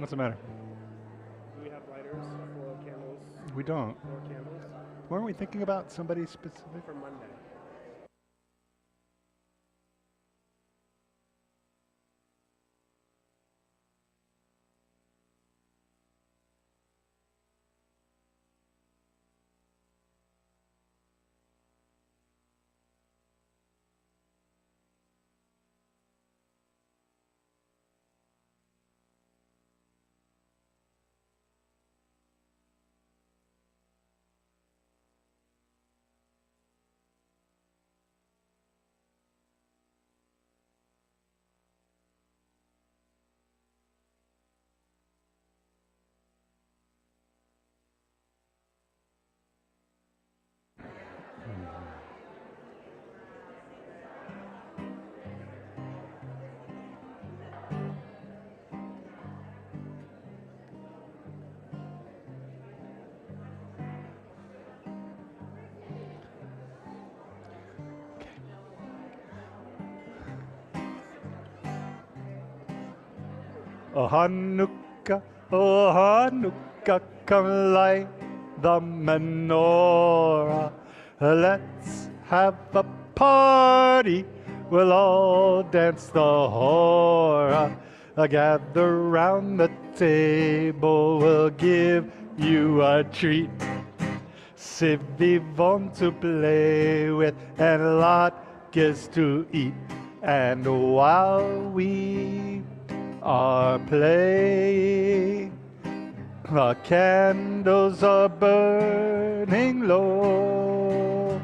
What's the matter? Do we have lighters for candles? We don't. For candles? Weren't we thinking about somebody specific? For Monday. Oh Hanukkah, come light the menorah. Let's have a party, we'll all dance the hora. Gather round the table, we'll give you a treat. Vivons to play with and latkes to eat. And while we are playing, the candles are burning low.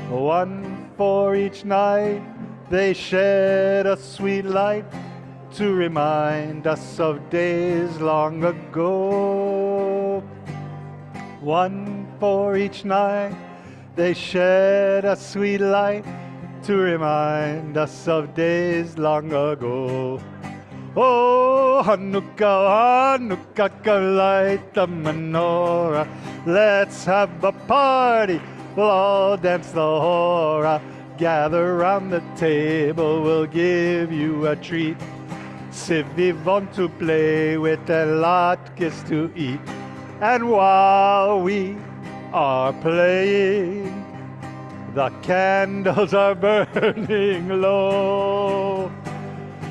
One for each night, they shed a sweet light to remind us of days long ago. One for each night, they shed a sweet light to remind us of days long ago. Oh, Hanukkah, Hanukkah, come light the menorah. Let's have a party, we'll all dance the hora. Gather round the table, we'll give you a treat. Vivons to play with and latkes to eat. And while we are playing, the candles are burning low.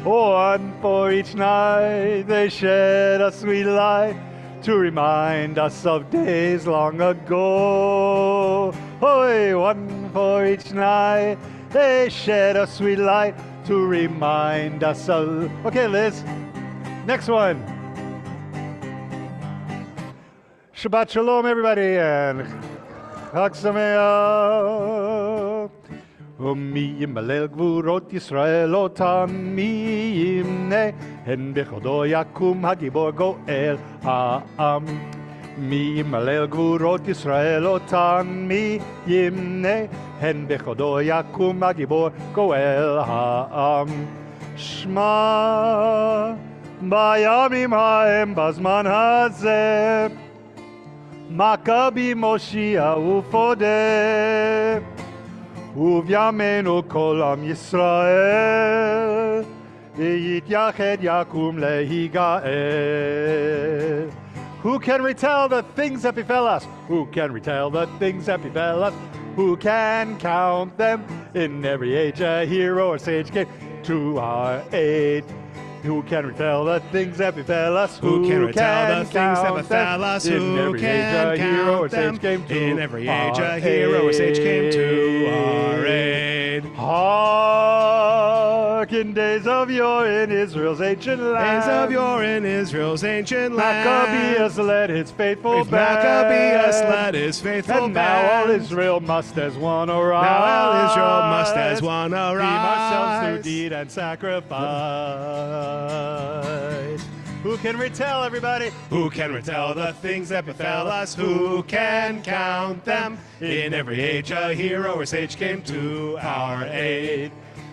One for each night, they shed a sweet light to remind us of days long ago. Oh, one for each night, they shed a sweet light to remind us of... Okay, Liz, next one. Shabbat Shalom, everybody, and Chag Sameach. ומי ימלל גבורות ישראל אותם מי ימנה, הן בכבודו יקום הגיבור גואל העם. מי ימלל גבורות ישראל אותם מי ימנה, הן בכבודו יקום הגיבור גואל העם. שמע בימים ההם בזמן הזה, מכבי מושיע ופודה, ובימינו כל עם ישראל, ויתייחד יקום להיגאל. Who can retell the things that befell us? Who can retell the things that befell us? Who can count them? In every age a hero or sage came to our aid. Who can retell the things that befell us? Who can retell the things that befell us? Who can count them? In every age a hero or sage came to our aid. Hark in days of yore in Israel's ancient land. Days of yore in Israel's ancient land. Maccabeus led his faithful band. Maccabeus led his faithful and band. now all Israel must as one arise. Now all Israel must as one arise. Redeem ourselves through deed and sacrifice. Who can retell, everybody? Who can retell the things that befell us? Who can count them? In every age a hero or sage came to our aid.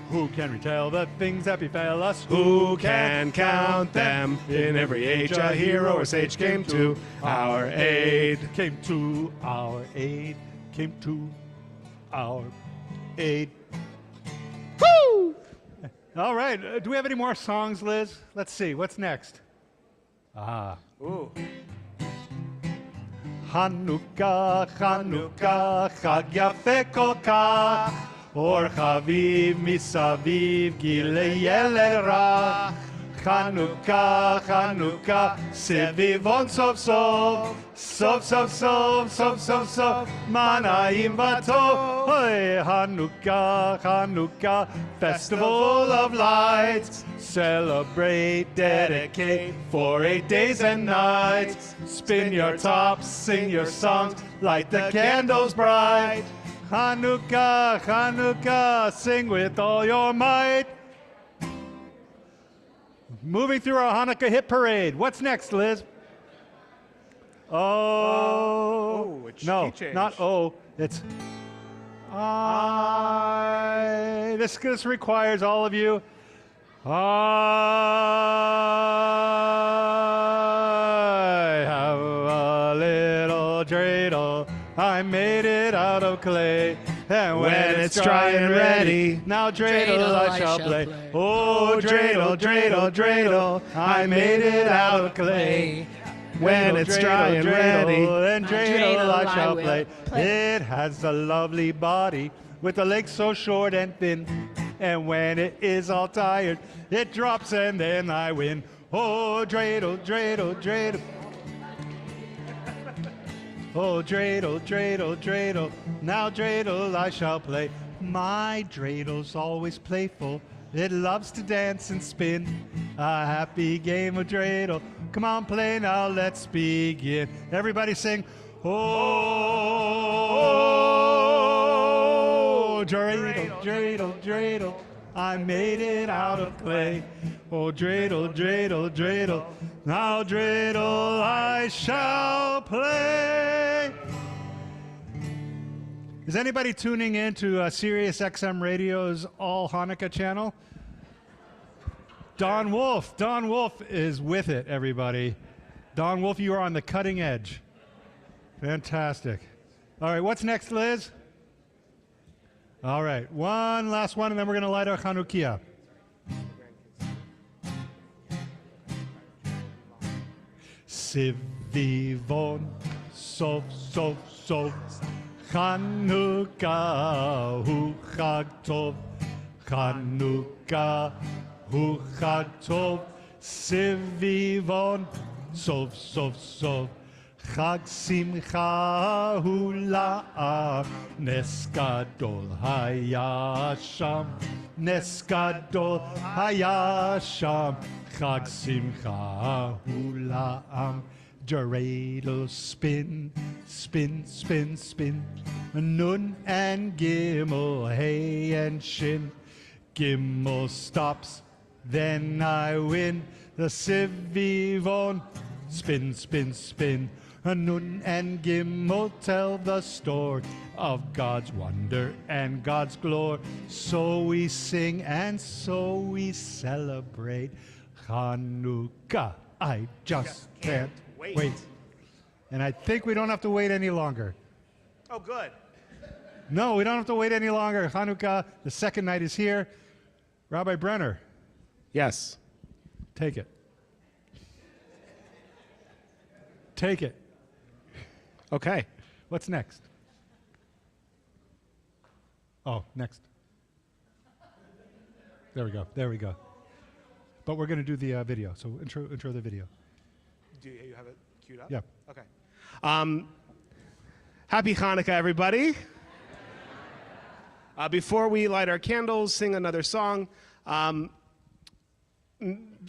Who can retell the things that befell us? Who can count them? In every age a hero or sage came to our aid. Came to our aid. Came to our aid. Woo! All right. Do we have any more songs, Liz? Let's see. What's next? Ooh. Hanukkah, Hanukkah, Chag Yafe Kol Kach, Or Chaviv Misaviv Gilei Yeled Rach. Hanukkah, Hanukkah, Sevivon Sof Sof, Sof Sof Sof, Sof Sof Sof, Manayim Batov. Hey, Hanukkah, Hanukkah, Festival of Lights. Celebrate, dedicate for 8 days and nights. Spin your tops, sing your songs, light the candles bright. Hanukkah, Hanukkah, sing with all your might. Moving through our Hanukkah hit parade. What's next, Liz? Oh, it's no, key change. not oh. It's I. This requires all of you. I have a little dreidel. I made it out of clay. And when it's dry and ready, now dreidel I shall play. Oh, dreidel, dreidel, dreidel, I made it out of clay. When it's dry and ready, then dreidel I shall play. It has a lovely body with a leg so short and thin. And when it is all tired, it drops and then I win. Oh, dreidel, dreidel, dreidel. Oh, dreidel, dreidel, dreidel, now dreidel I shall play. My dreidel's always playful. It loves to dance and spin. A happy game of dreidel. Come on, play now, let's begin. Everybody sing. Oh, dreidel, dreidel, dreidel, I made it out of clay. Oh, dreidel, dreidel, dreidel, now dreidel I shall play. Is anybody tuning in to Sirius XM Radio's All Hanukkah channel? Don Wolf. Don Wolf is with it, everybody. Don Wolf, you are on the cutting edge. Fantastic. All right, what's next, Liz? All right, one last one, and then we're going to light our Chanukiah. Sivivon, Sof, Sof, Sof, Chanukah hu Chag Tov, Chanukah hu Chag Tov, Sivivon, Sof, Sof, Sof, Chag Simcha hu La'am, Nes Gadol haya sham, Nes Gadol haya sham, Chag Simcha hu La'am. Dreidel spin, spin, spin, spin. Nun and Gimel, Hey and Shin. Gimel stops, then I win. The Sivivon, spin, spin, spin. Nun and Gimel tell the story of God's wonder and God's glory. So we sing and so we celebrate Hanukkah. I just can't wait. And I think we don't have to wait any longer. Oh, good. No, we don't have to wait any longer. Hanukkah, the second night is here. Rabbi Brenner. Yes. Take it. Take it. Okay. What's next? Oh, next. There we go. There we go. But we're going to do the video. So intro the video. Do you have it queued up? Yeah. Okay. Happy Hanukkah, everybody. Before we light our candles, sing another song.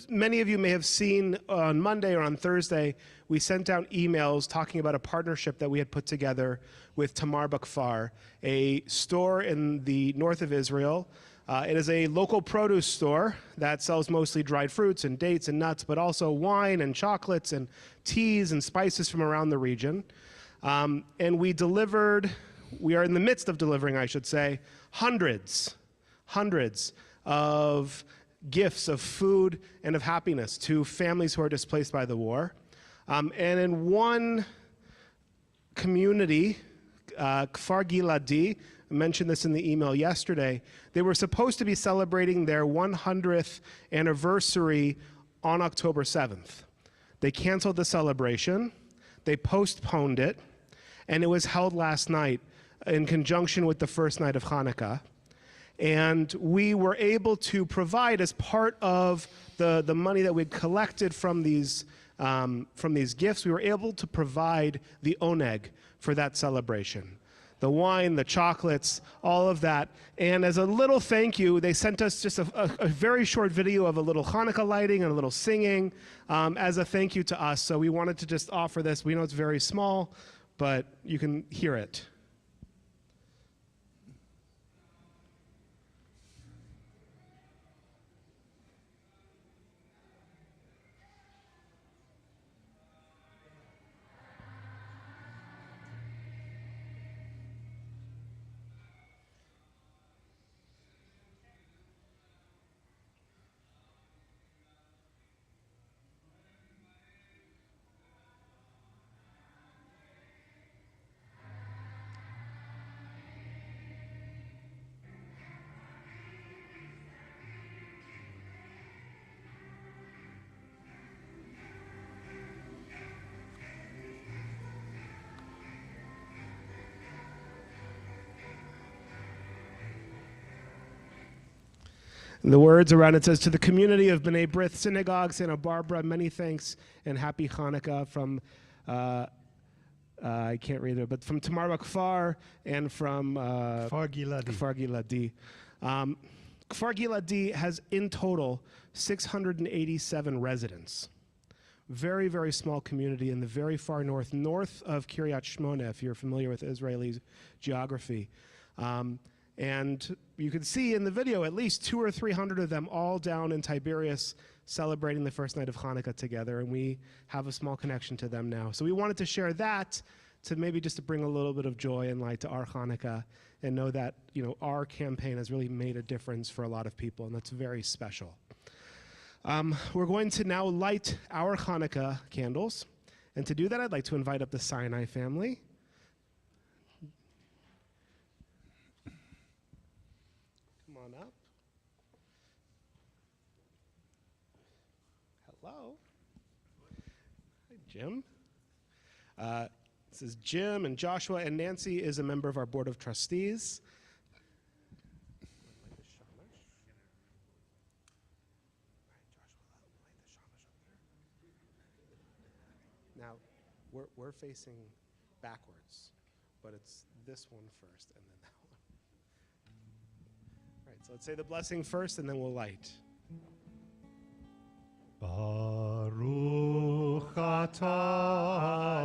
Many of you may have seen on Monday or on Thursday, we sent out emails talking about a partnership that we had put together with Tamar Bakfar, a store in the north of Israel. It is a local produce store that sells mostly dried fruits and dates and nuts, but also wine and chocolates and teas and spices from around the region. And we are in the midst of delivering, I should say, hundreds of gifts of food and of happiness to families who are displaced by the war. And in one community, Kfar Giladi, I mentioned this in the email yesterday, they were supposed to be celebrating their 100th anniversary on October 7th. They canceled the celebration, they postponed it, and it was held last night in conjunction with the first night of Hanukkah. And we were able to provide, as part of the money that we'd collected from these gifts, we were able to provide the oneg for that celebration. The wine, the chocolates, all of that. And as a little thank you, they sent us just a very short video of a little Hanukkah lighting and a little singing as a thank you to us. So we wanted to just offer this. We know it's very small, but you can hear it. The words around it says, to the community of B'nai B'rith Synagogue, Santa Barbara, many thanks and happy Hanukkah from, I can't read it, but from Tamar Bakfar and from Kfar Giladi. Kfar Giladi has in total 687 residents. Very, very small community in the very far north of Kiryat Shmona, if you're familiar with Israeli geography. And you can see in the video at least 200 or 300 of them all down in Tiberias celebrating the first night of Hanukkah together, and we have a small connection to them now. So we wanted to share that to maybe just to bring a little bit of joy and light to our Hanukkah and know that, you know, our campaign has really made a difference for a lot of people, and that's very special. We're going to now light our Hanukkah candles, and to do that I'd like to invite up the Sinai family. On up. Hello. Hi, Jim. This is Jim and Joshua, and Nancy is a member of our board of trustees. Now, we're facing backwards, but it's this one first and then that one. All right, so let's say the blessing first, and then we'll light. Baruch atah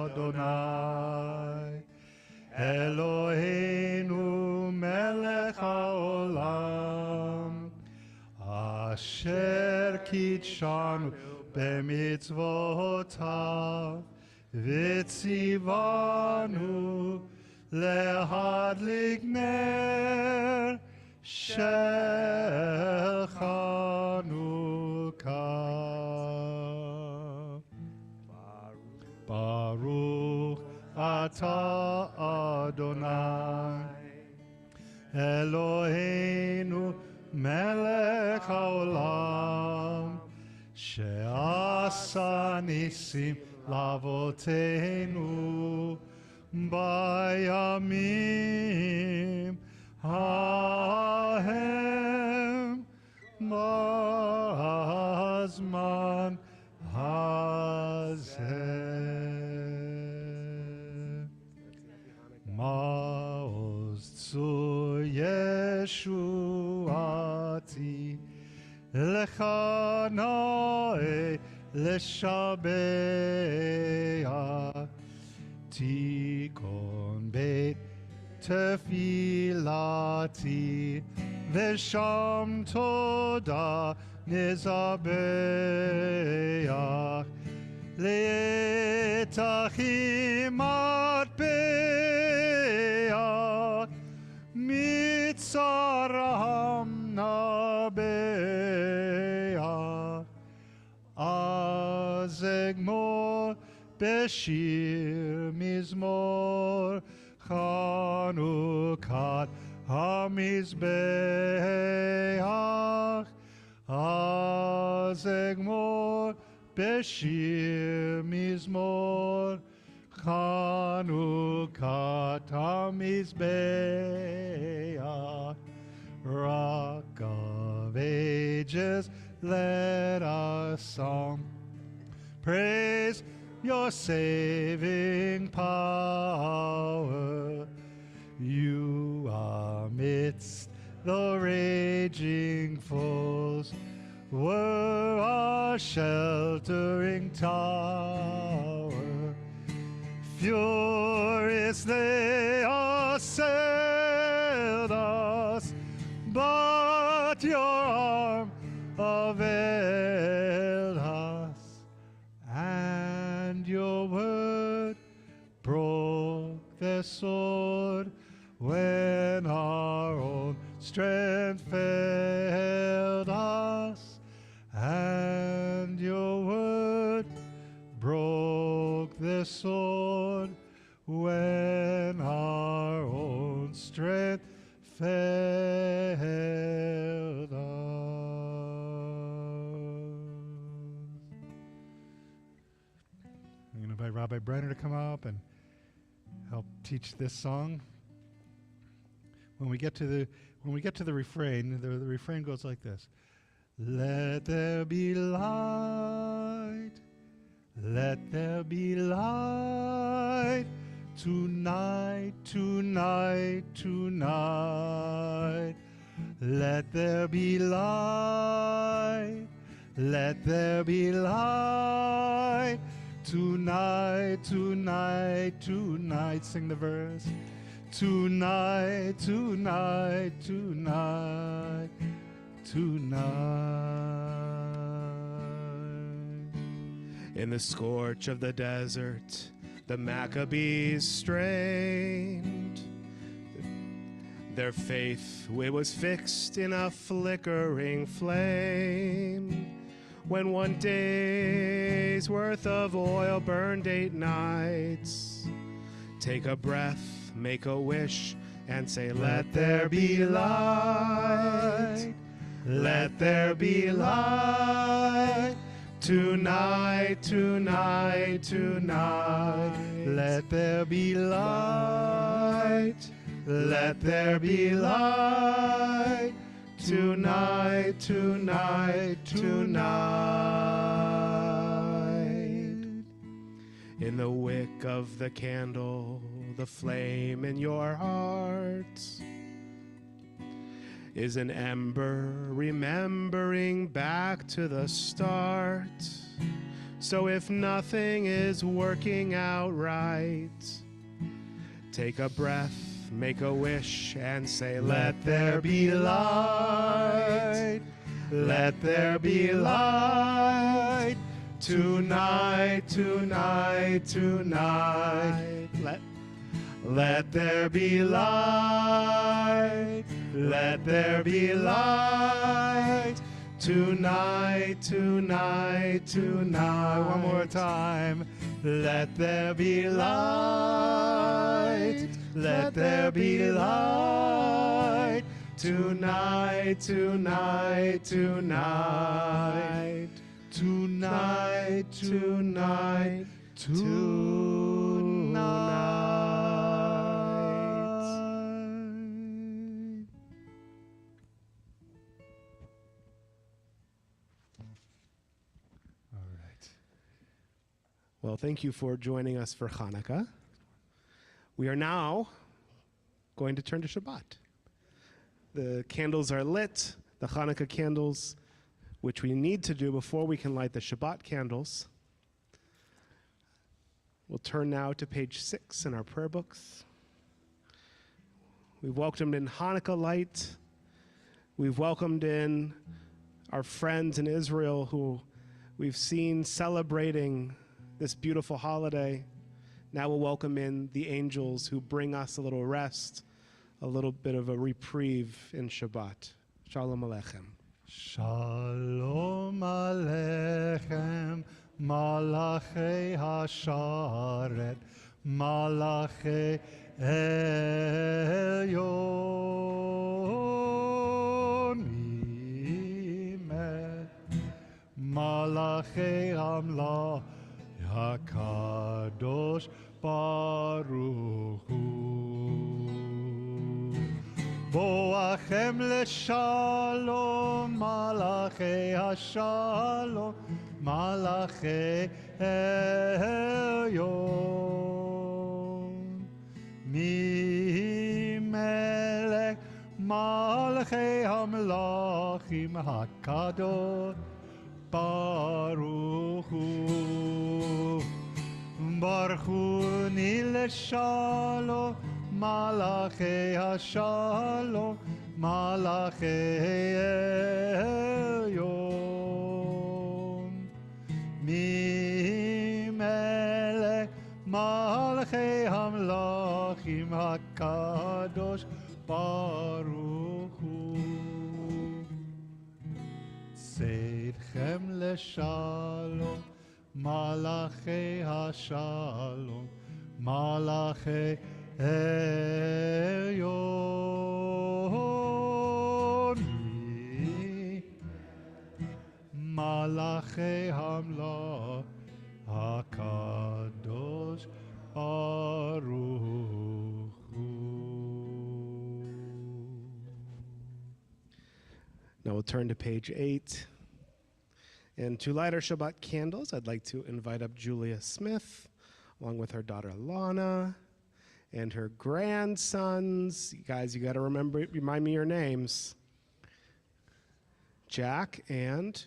Adonai, Eloheinu melech haolam, asher kitshanu b'mitzvotav, v'tzivanu lehadlik ner shel Chanukah. Baruch atah Adonai, Eloheinu melech haolam, she'asa nisim lavotenu bayamim hahem b'zman hazeh. Ma'oz tzur Yeshuati lecha na'eh leshabeach, tikon beit tefilati v'sham toda nizabeach, le'etachim atbeach mitzaraham nabeach, az egmor b'shir mizmor Chanukat hamizbeach, az egmor בשיר מזמור חנוכת המזבח. Rock of ages, let our song praise your saving power. You are amidst the raging foes, were our sheltering tower. Furious they assailed us, but your arm availed us, and your word broke their sword when our own strength failed us, and your word broke their sword when our own strength failed us. I'm going to invite Rabbi Brenner to come up and help teach this song. When we get to the refrain, the refrain goes like this: Let there be light, let there be light, tonight, tonight, tonight. Let there be light, let there be light, tonight, tonight, tonight. Sing the verse. Tonight, tonight, tonight, tonight. In the scorch of the desert, the Maccabees strained. Their faith, it was fixed in a flickering flame. When one day's worth of oil burned 8 nights, take a breath, make a wish, and say, let there be light, let there be light, tonight, tonight, tonight. Let there be light, let there be light, tonight, tonight, tonight. In the wick of the candle, the flame in your heart is an ember remembering back to the start. So if nothing is working out right, take a breath, make a wish, and say, let there be light, let there be light, tonight, tonight, tonight. Let there be light, let there be light, tonight, tonight, tonight. One more time. Let there be light, let there be light, tonight, tonight, tonight, tonight, tonight, tonight. Well, thank you for joining us for Hanukkah. We are now going to turn to Shabbat. The candles are lit, the Hanukkah candles, which we need to do before we can light the Shabbat candles. We'll turn now to page 6 in our prayer books. We've welcomed in Hanukkah light. We've welcomed in our friends in Israel who we've seen celebrating this beautiful holiday. Now we'll welcome in the angels who bring us a little rest, a little bit of a reprieve in Shabbat. Shalom Aleichem. Shalom Aleichem, Malachei Hasharet, Malachei Elyon, Imet, Malachei Malachi Amla HaKadosh Baruch Hu. Boachem leshalom, Malachi HaShalom, Malachi Elyon. Mi melech Malachi HaMelachim HaKadosh Baruch Hu. Baruch Hu leshalom, Malachi HaShalom, Malachi Elyon. Mi melech Malachi HaMelachim HaKadosh Baruch Hu. Tzedchem leshalom, Malachi HaShalom, Malachi Elyon. Malachi Hamla HaKadosh Baruch Hu. Now we'll turn to page 8. And to light our Shabbat candles, I'd like to invite up Julia Smith, along with her daughter Lana, and her grandsons. You guys, you got to remind me your names. Jack and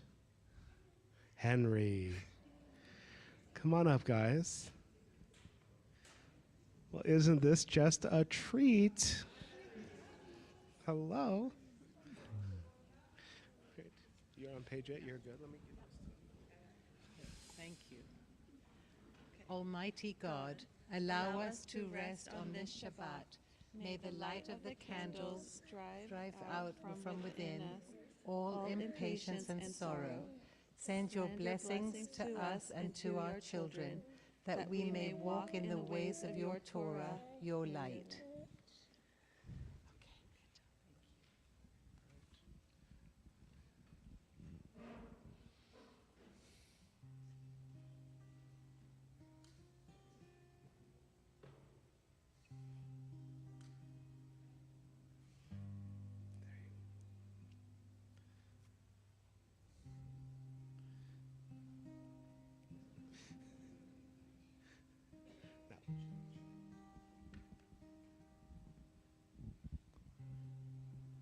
Henry. Come on up, guys. Well, isn't this just a treat? Hello. Great. You're on page 8. You're good. Let me get this. Thank you. Almighty God, allow us to rest on this Shabbat. May the light of the candles drive out from within all impatience and sorrow. Send your blessings to us and to our children, that we may walk in the ways of your Torah, your light.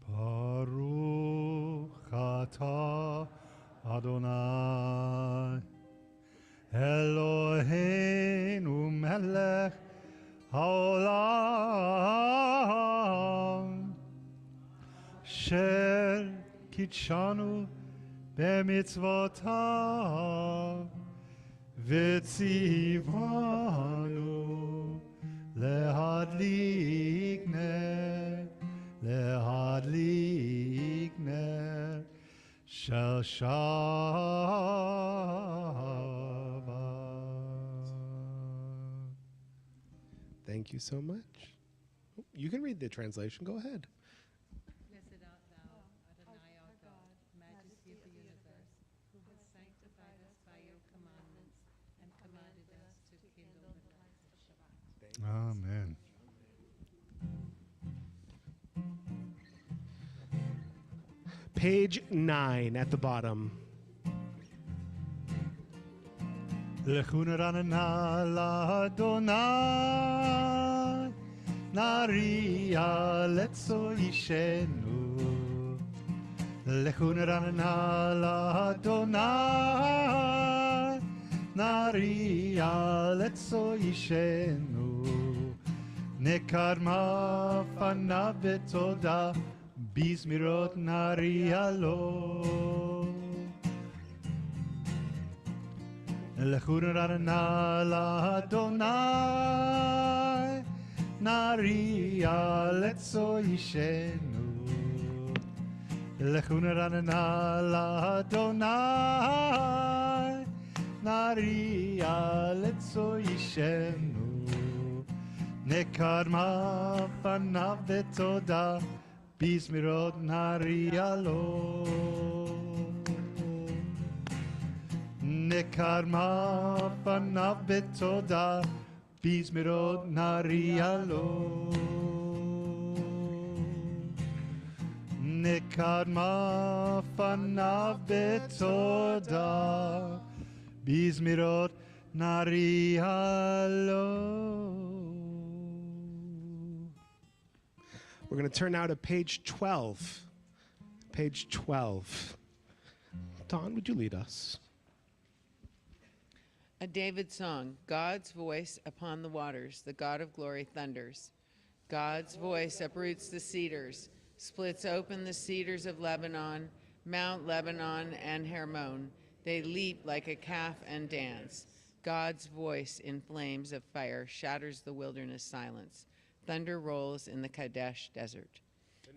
Baruch atah Adonai Eloheinu melech haolam Asher kitshanu b'mitzvotav v'tzivanu lehadlik ner shel Shabbat. Thank you so much. You can read the translation. Go ahead. Blessed art thou, Adonai our God, majesty of the universe, who has sanctified us by your commandments and commanded us to kindle the lights of Shabbat. Amen. Page 9 at the bottom. Lechunranana l'Adonai Nariya letzo yishenu Lechunranana l'Adonai Nariya letzo yishenu Nekarma fanav betoda Bizmirot Nariya lo Lechunranana l'Adonai Nariya letzo yishenu Lechunranana l'Adonai Nariya letzo yishenu Nekarma fanav betoda Bizmirot Nariya lo נקדמה פניו בתודה, בזמירות נריע לו. נקדמה פניו בתודה, בזמירות נריע לו. We're going to turn now to page 12. Page 12. Don, would you lead us? A David song. God's voice upon the waters. The God of glory thunders. God's voice uproots the cedars, splits open the cedars of Lebanon, Mount Lebanon and Hermon. They leap like a calf and dance. God's voice in flames of fire shatters the wilderness silence. Thunder rolls in the Kadesh desert.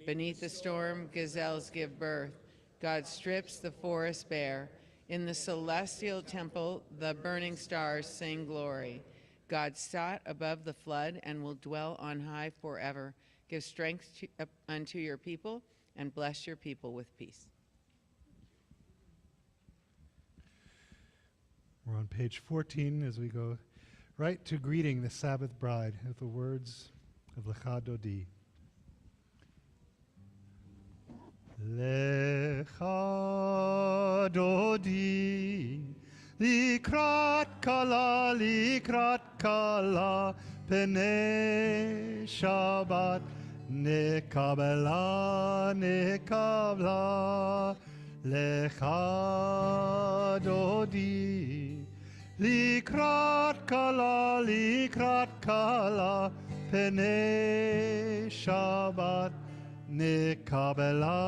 Beneath the storm, gazelles give birth. God strips the forest bare. In the celestial temple, the burning stars sing glory. God sat above the flood and will dwell on high forever. Give strength unto your people and bless your people with peace. We're on page 14 as we go right to greeting the Sabbath bride with the words of Lecha Dodi. Lecha Dodi, likrat kala, pene Shabbat, nekabla, Lecha Dodi, likrat kala, pene Shabbat, nekabla,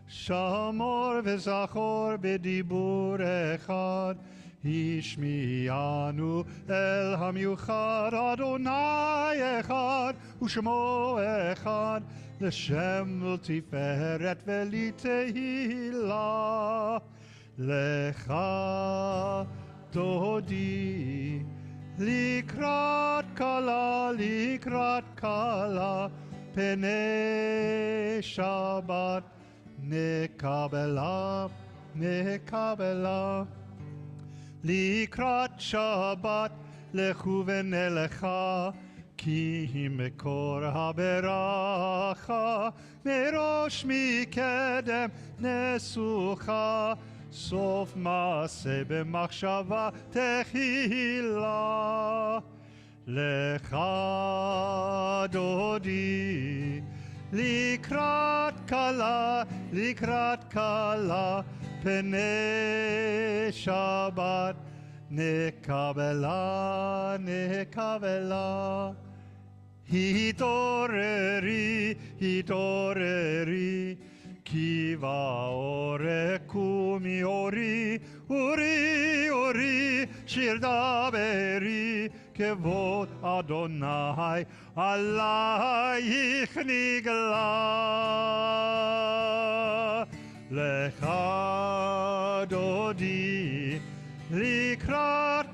shamor v'zachor b'dibur echad, ishmi'anu el hamiuchad, Adonai echad, u'shemo echad, l'shem v'tiferet v'litehila, Lecha Dodi, likrat kala, pene Shabbat, nekabla, likrat Shabbat, lechu v'nelecha, ki mekor haberacha, merosh mikedem nesucha, sof maase b'machshava techila. Lecha Dodi, likrat kala, pene Shabbat, nekabla, hitoreri, kiva ore kumi ori, shir daberi, kevod Adonai, alayich nigla. Lecha Dodi, likrat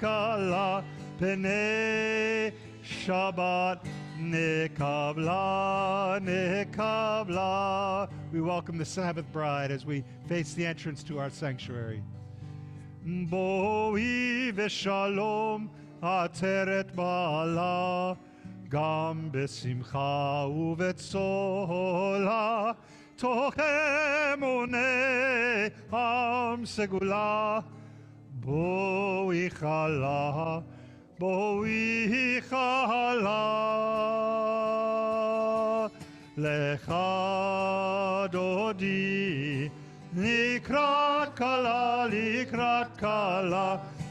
kala, pene Shabbat, nekabla. We welcome the Sabbath bride as we face the entrance to our sanctuary. Boi v'shalom ateret ba'ala, gam besimcha uvetzola, toch emunei am segula. Boi chala, Lecha Dodi, likrat kala,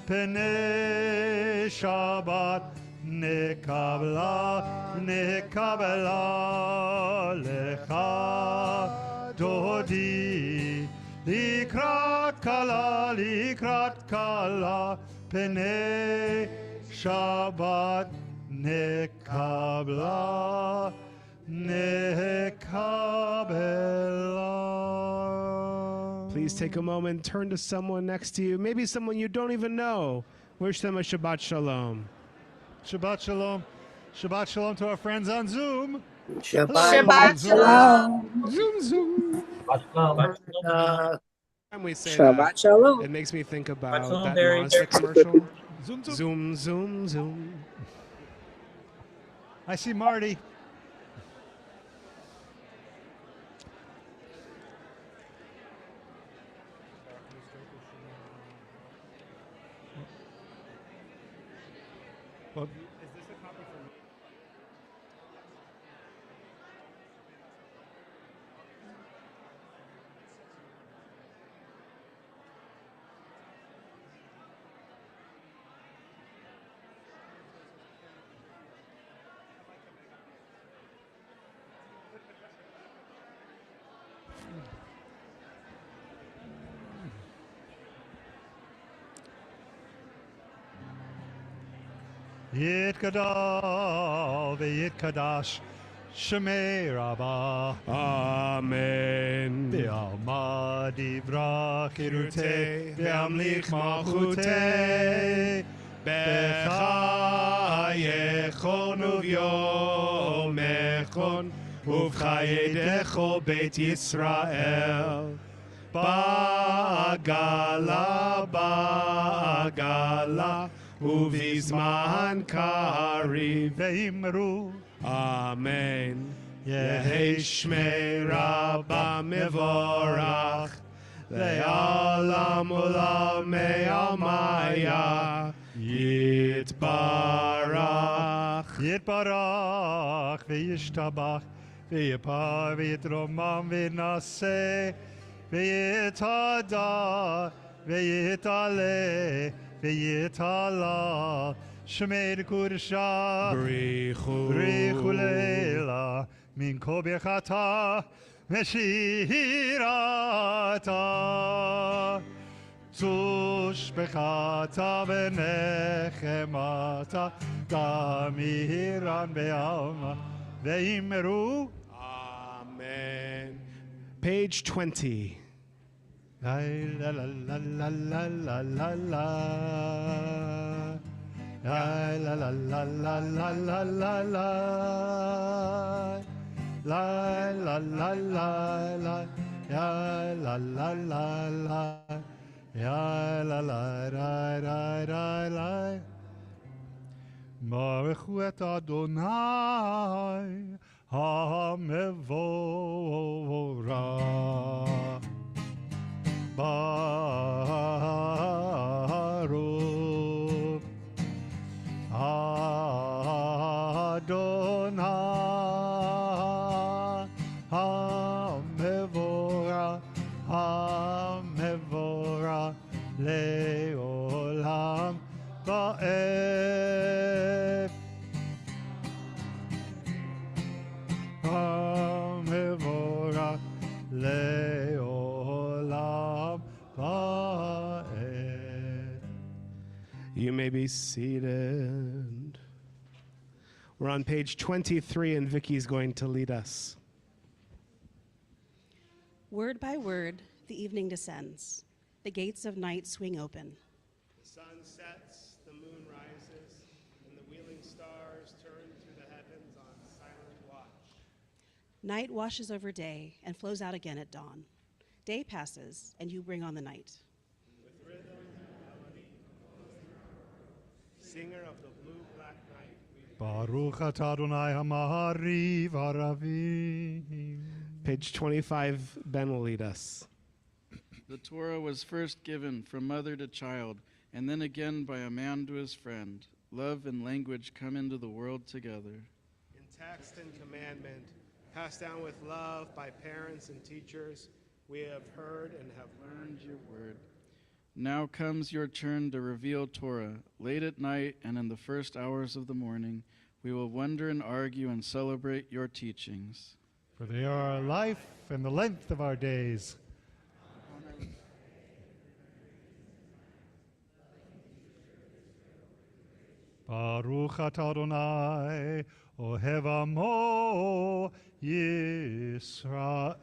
pene Shabbat, nekabla, Lecha Dodi, likrat kala, pene Shabbat, nekabla. Please take a moment, turn to someone next to you, maybe someone you don't even know. Wish them a Shabbat Shalom. Shabbat Shalom. Shabbat Shalom to our friends on Zoom. Shabbat Shalom. Zoom. Time we say Shabbat that, Shalom. it makes me think about Shalom, that Barry. Mazda commercial. Zoom, zoom. Zoom, zoom, zoom. I see Marty. Well, Yitkadal v'yitkadash Shemei Rabbah Amen. B'alma divrach irutei V'amlich malchutei B'chayechon uvyomechon Uvchayedecho Beit Yisrael Ba'agala, ba'agala Uvizman kariv Ve'imru Amen. Yehi Shmei Rabba Mevorach Le'alam u'lamei almaya Yitbarach Yitbarach v'yishtabach v'yipar v'yitromam v'naseh v'yitada v'yitale v'yitala Shemei Kudusha Brichu Brichu Leila Min Kol Bechata Meshirata Tush Bechata V'nechemata Gamiran Be'alma Ve'imru Amen. Page 20. La la la la la la la la La la la la la la la la la La la la la la Ya la la la la Ya la la la la la la Baruchu et Adonai HaMevorach Baruch Adonai HaMevorach HaMevorach Le'olam Ba'ed HaMevorach Le'olam Ba'ed. You may be seated. We're on page 23, and Vicky's going to lead us. Word by word, the evening descends. The gates of night swing open. The sun sets, the moon rises, and the wheeling stars turn through the heavens on silent watch. Night washes over day and flows out again at dawn. Day passes, and you bring on the night. With rhythm and melody, singer of the blue-black night, we Baruch atah Adonai Hamahari Varavim. Page 25, Ben will lead us. The Torah was first given from mother to child, and then again by a man to his friend. Love and language come into the world together. In text and commandment, passed down with love by parents and teachers, we have heard and have learned your word. Now comes your turn to reveal Torah. Late at night and in the first hours of the morning, we will wonder and argue and celebrate your teachings. For they are our life and the length of our days. Baruch atah Adonai Ohev Amo Yisrael.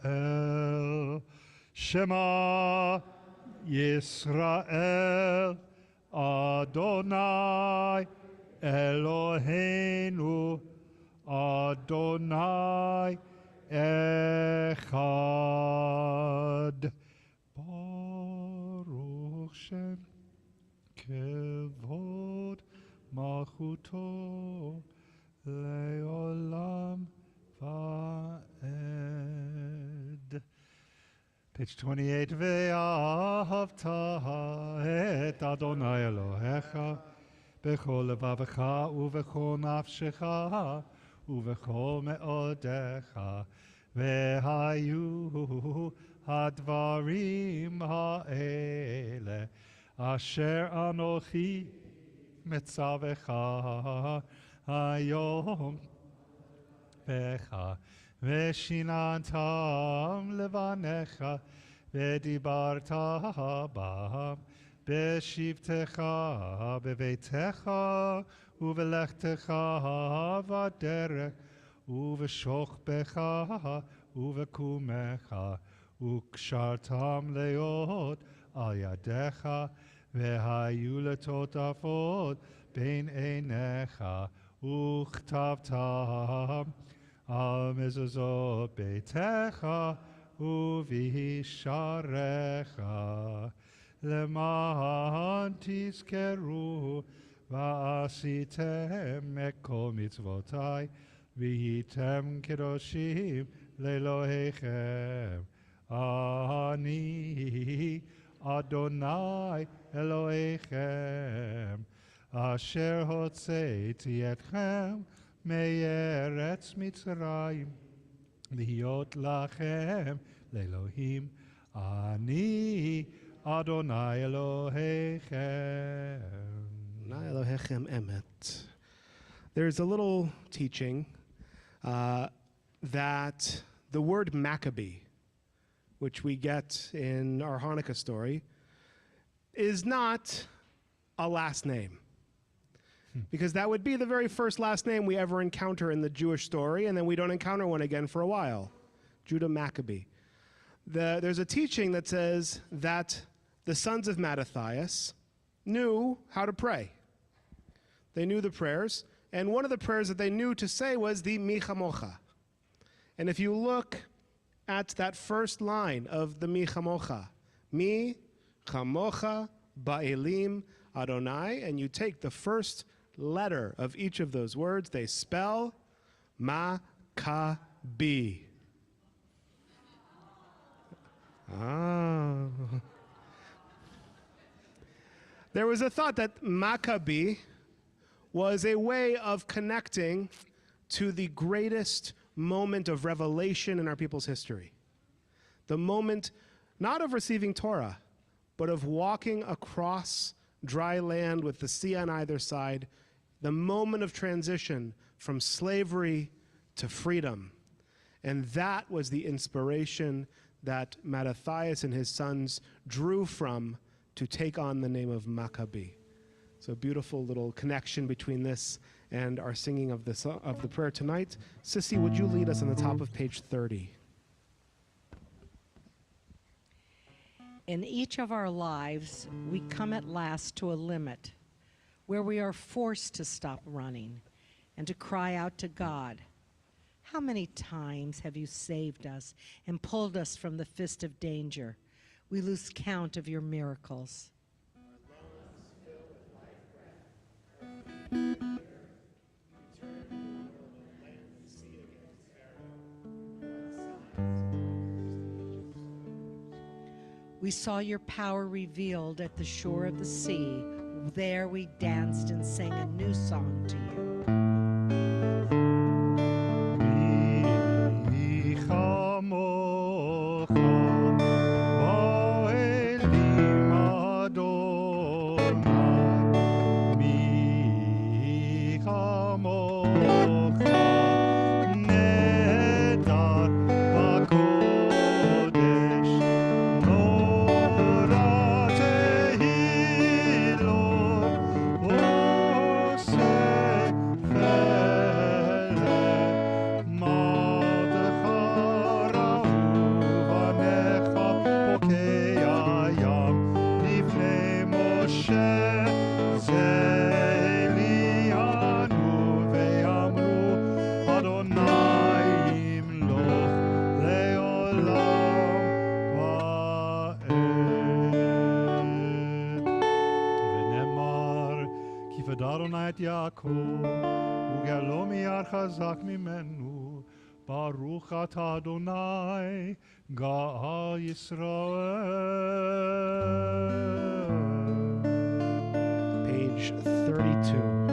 Shema Yisrael Adonai Eloheinu Adonai echad. Baruch Shem kevod malchuto leolam va'ed. Page 28. Ve'ahavta et Adonai Elohecha b'chol levavecha u'v'chol nafshecha u'v'chol me'odecha ve'hayu hadvarim ha'ele asher anochi metzavecha hayom becha ושיננתם לבניך ודיברת בם בשבתך בביתך ובלכתך בדרך ובשוכבך ובקומך וקשרתם להיות על ידיך והיו לטוטפות בין עיניך וכתבתם על מזוזות ביתך ובשעריך למען תזכרו ועשיתם את כל מצוותי והייתם קדושים לאלוהיכם. אני אדוני אלוהיכם אשר הוצאתי אתכם מארץ מצרים להיות לכם לאלוהים. אני אדוני אלוהיכם. אדוני אלוהיכם emet. There's a little teaching that the word Maccabee, which we get in our Hanukkah story, is not a last name. Because that would be the very first last name we ever encounter in the Jewish story, and then we don't encounter one again for a while. Judah Maccabee. There's a teaching that says that the sons of Mattathias knew how to pray. They knew the prayers, and one of the prayers that they knew to say was the Mi Chamocha. And if you look at that first line of the Mi Chamocha, Mi Chamocha Ba'elim Adonai, and you take the first letter of each of those words, they spell Maccabee. There was a thought that Maccabee was a way of connecting to the greatest moment of revelation in our people's history. The moment not of receiving Torah, but of walking across dry land with the sea on either side, the moment of transition from slavery to freedom. And that was the inspiration that Mattathias and his sons drew from to take on the name of Maccabee. So a beautiful little connection between this and our singing of the prayer tonight. Sissy, would you lead us on the top of page 30? In each of our lives, we come at last to a limit where we are forced to stop running and to cry out to God. How many times have you saved us and pulled us from the fist of danger? We lose count of your miracles. We saw your power revealed at the shore of the sea. There we danced and sang a new song to you. תפדה אדוני את יעקב, וגאלו מיד חזק ממנו. ברוך אתה אדוני, גאל ישראל. Page 32.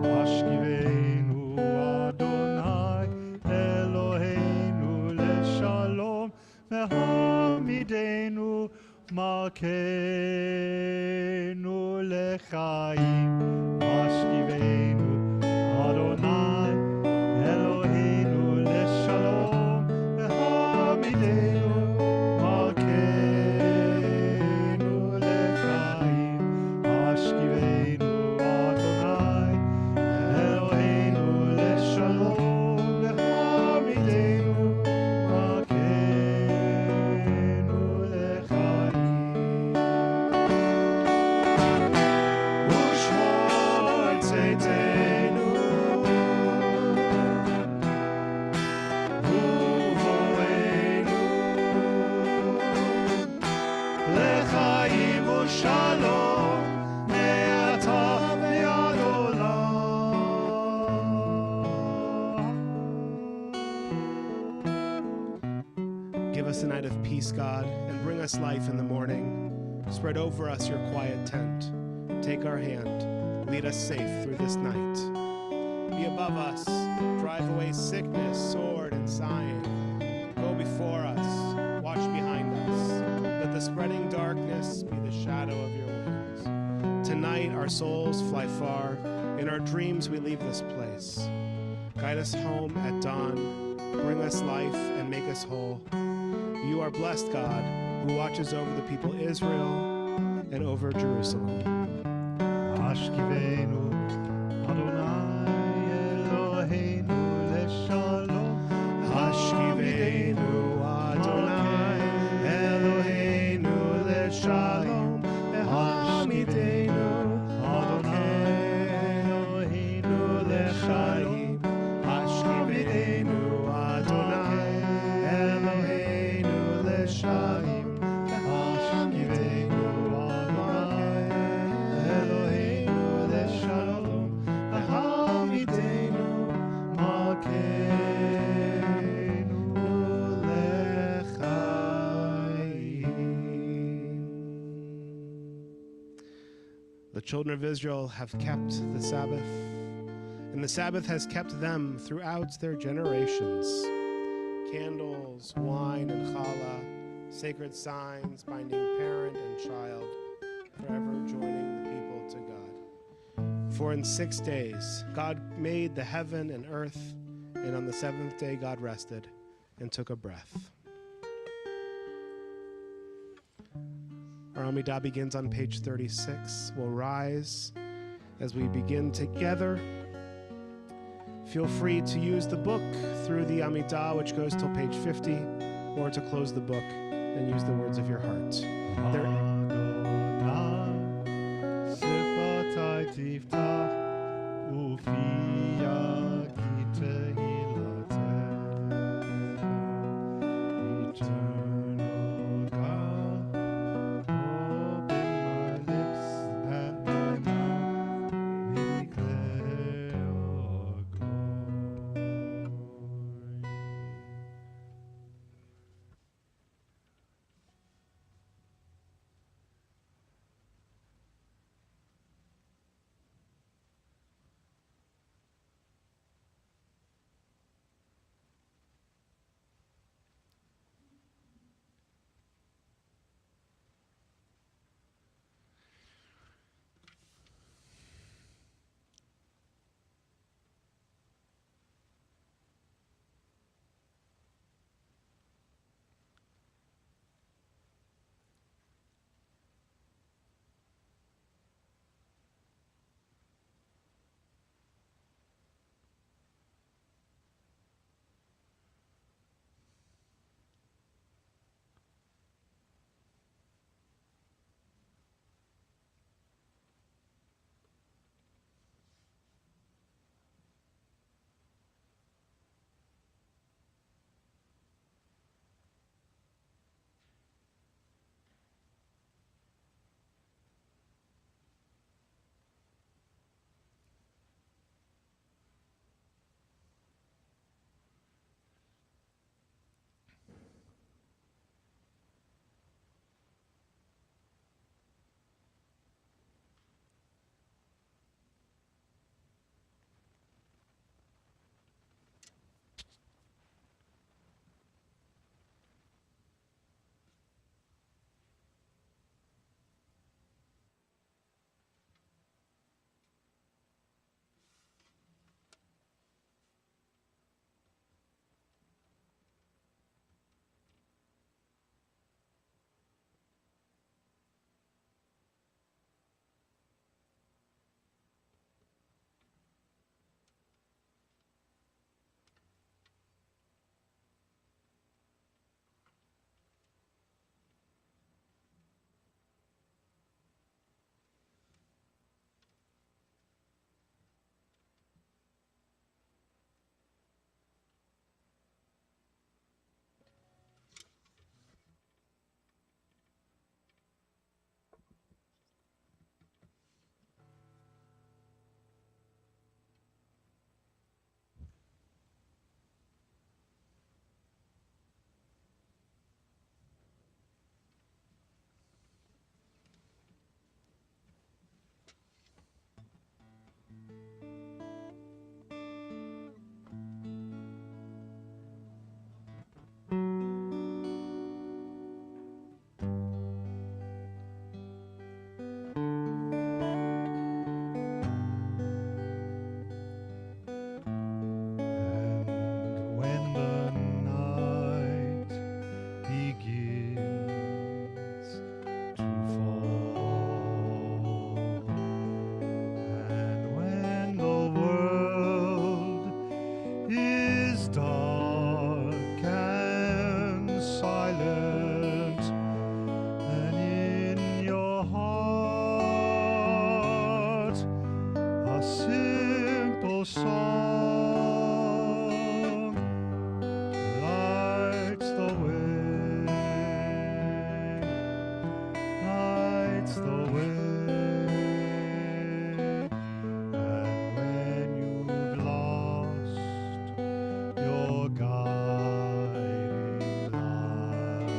השכיבנו אדוני אלוהינו לשלום, והעמידנו מלכנו לחיים. השכיבנו אדוני אלוהינו לשלום, והעמידנו מלכנו לחיים. השכיבנו אדוני אלוהינו לשלום, והעמידנו מלכנו לחיים. ושמור צאתנו ובואנו לחיים ושלום מעתה ועד עולם. Give us a night of peace, God, and bring us life in the morning. Spread over us your quiet tent. Take our hand. Lead us safe through this night. Be above us. Drive away sickness, sword, and sighing. Go before us. Watch behind us. Let the spreading darkness be the shadow of your wings. Tonight our souls fly far. In our dreams we leave this place. Guide us home at dawn. Bring us life and make us whole. You are blessed, God, who watches over the people Israel and over Jerusalem. השכיבנו אדוני אלוהינו לשלום, השכיבנו אדוני אלוהינו לשלום, והעמידנו אלוהינו לחיים. השכיבנו אדוני אלוהינו לשלום, והשכיבנו אדוני אלוהינו לשלום, והעמידנו מלכנו לחיים. The children of Israel have kept the Sabbath, and the Sabbath has kept them throughout their generations. Candles, wine, and challah, sacred signs binding parent and child, forever joining the people to God. For in 6 days God made the heaven and earth, and on the seventh day God rested and took a breath. Our Amidah begins on page 36. We'll rise as we begin together. Feel free to use the book through the Amidah, which goes till page 50, or to close the book and use the words of your heart. There- אדוני שפתי תפתח ופיה כי תהילתך. Eternal God, open my lips that my mouth may declare your glory. simple song lights the way, lights the way. And when you've lost your guiding light,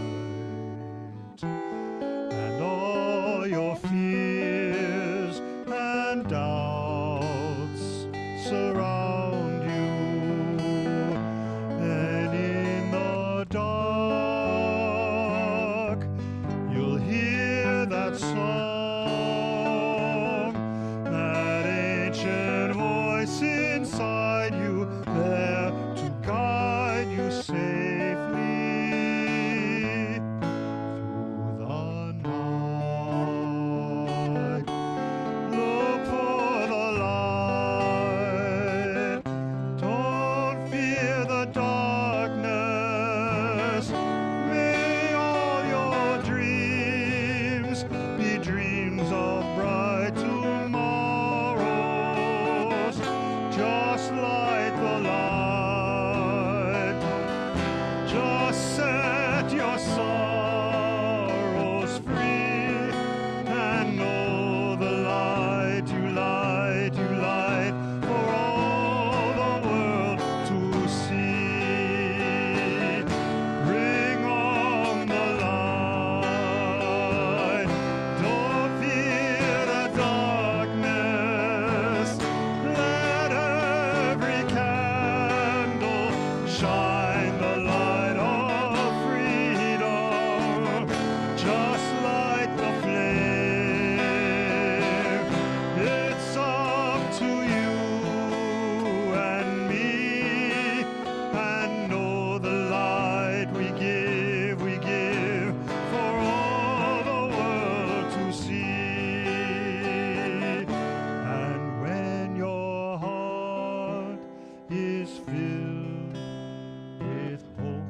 and all your fears and doubts surround you, then in the dark you'll hear that song, that ancient voice inside you, there to guide you safely through the night. Look for the light. Don't fear the darkness. May all your dreams be dreams of bright tomorrows. Just light the light. Just set your sorrows free, and know the light you light, you light for all the world to see. Bring on the light. Don't fear the darkness. Let every candle shine the light of freedom. Just light the flame. It's up to you and me, and know the light we give for all the world to see. And when your heart is filled with hope,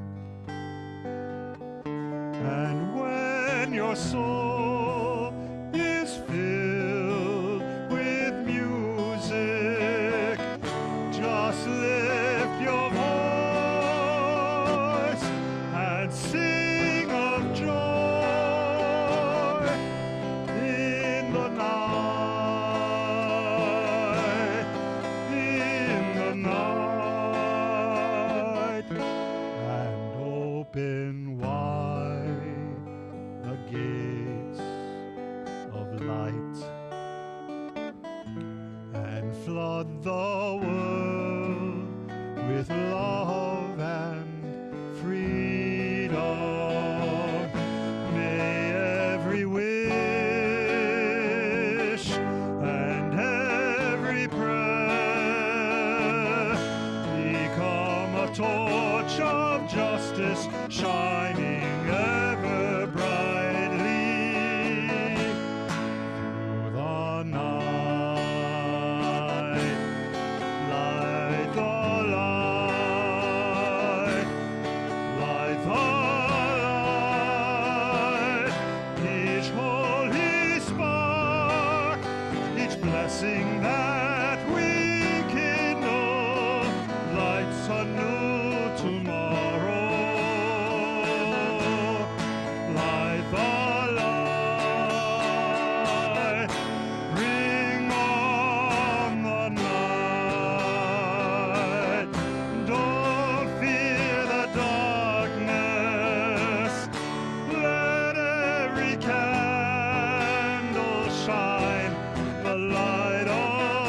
and when your soul is filled with music, just lift your voice and sing of joy in the night, in the night, and open wide the gates of light, and flood the world with love and freedom. May every wish and every prayer become a torch of justice shining ever brightly through the night. Light the light, light the light. Each holy spark, each blessing that we kindle, lights a new tomorrow. Light the light, bring on the night. Don't fear the darkness. Let every candle shine the light of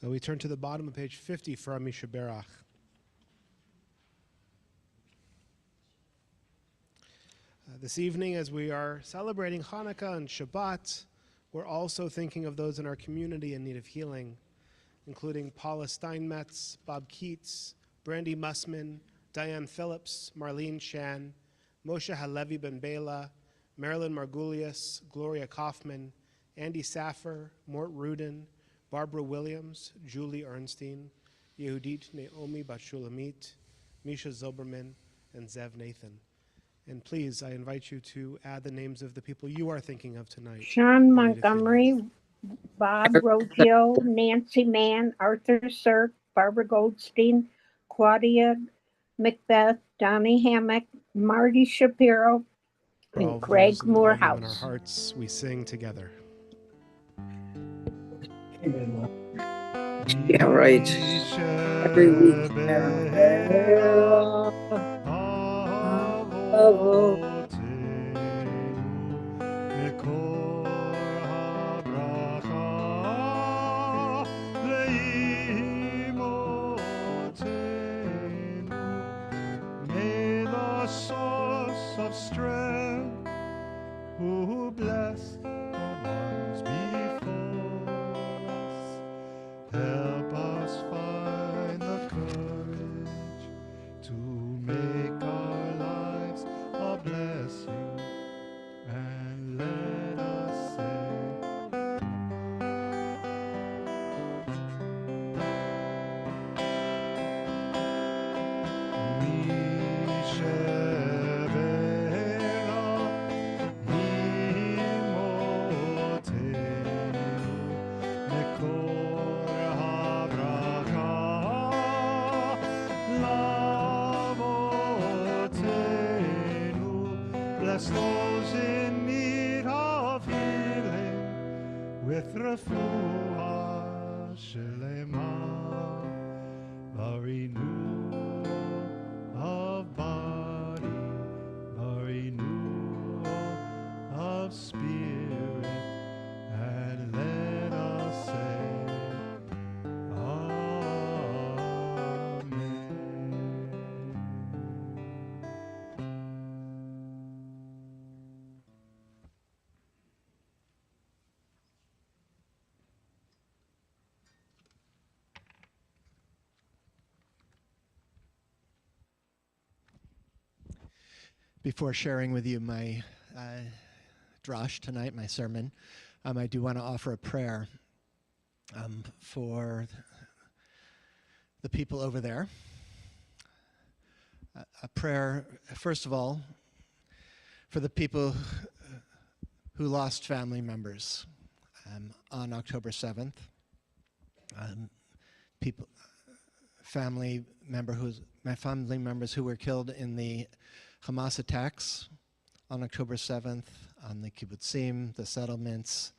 We turn to the bottom of page 50 for Amisha Berach. This evening, as we are celebrating Hanukkah and Shabbat, we're also thinking of those in our community in need of healing, including Paula Steinmetz, Bob Keats, Brandy Mussman, Diane Phillips, Marlene Shan, Moshe Halevi Ben Bela, Marilyn Margulies, Gloria Kaufman, Andy Saffer, Mort Rudin, Barbara Williams, Julie Ernstein, Yehudit Naomi Bashulamit, Misha Zoberman, and Zev Nathan. And please, I invite you to add the names of the people you are thinking of tonight. Sean Montgomery, Bob Rogio, Nancy Mann, Arthur Sirk, Barbara Goldstein, Claudia Macbeth, Donnie Hammock, Marty Shapiro, and Craig In our Morehouse. hearts, we sing together. Yeah, right. Every week. May the source of strength, who bless the ones before us, help us find the courage to make our lives a blessing, and let us say, bless those in need of healing with refuah shelema, a renewal of body, a renewal of spirit, and let us say, Amen. Before sharing with you my drash tonight, my sermon, I do want to offer a prayer for the people over there. A prayer, first of all, for the people who lost family members on October 7th. My family members who were killed in the Hamas attacks on October 7th, on the kibbutzim, the settlements,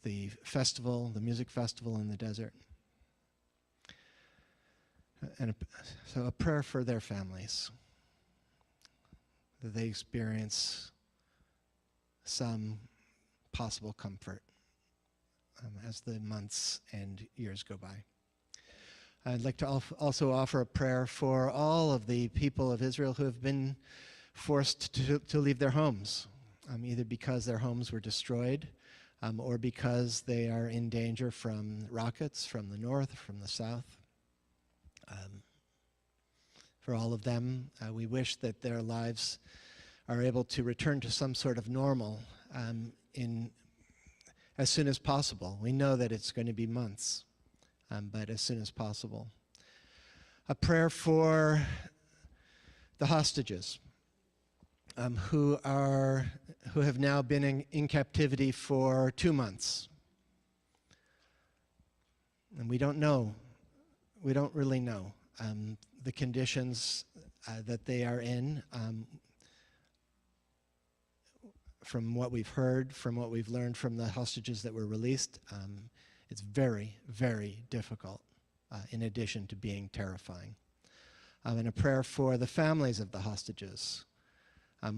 the festival, the music festival in the desert. And so a prayer for their families, that they experience some possible comfort as the months and years go by. I'd like to also offer a prayer for all of the people of Israel who have been forced to leave their homes, either because their homes were destroyed or because they are in danger from rockets from the north, from the south. For all of them, we wish that their lives are able to return to some sort of normal as soon as possible. We know that it's going to be months. But as soon as possible. A prayer for the hostages who have now been in captivity for 2 months. And we don't really know the conditions that they are in. From what we've heard, from what we've learned from the hostages that were released, it's very, very difficult, in addition to being terrifying. And a prayer for the families of the hostages,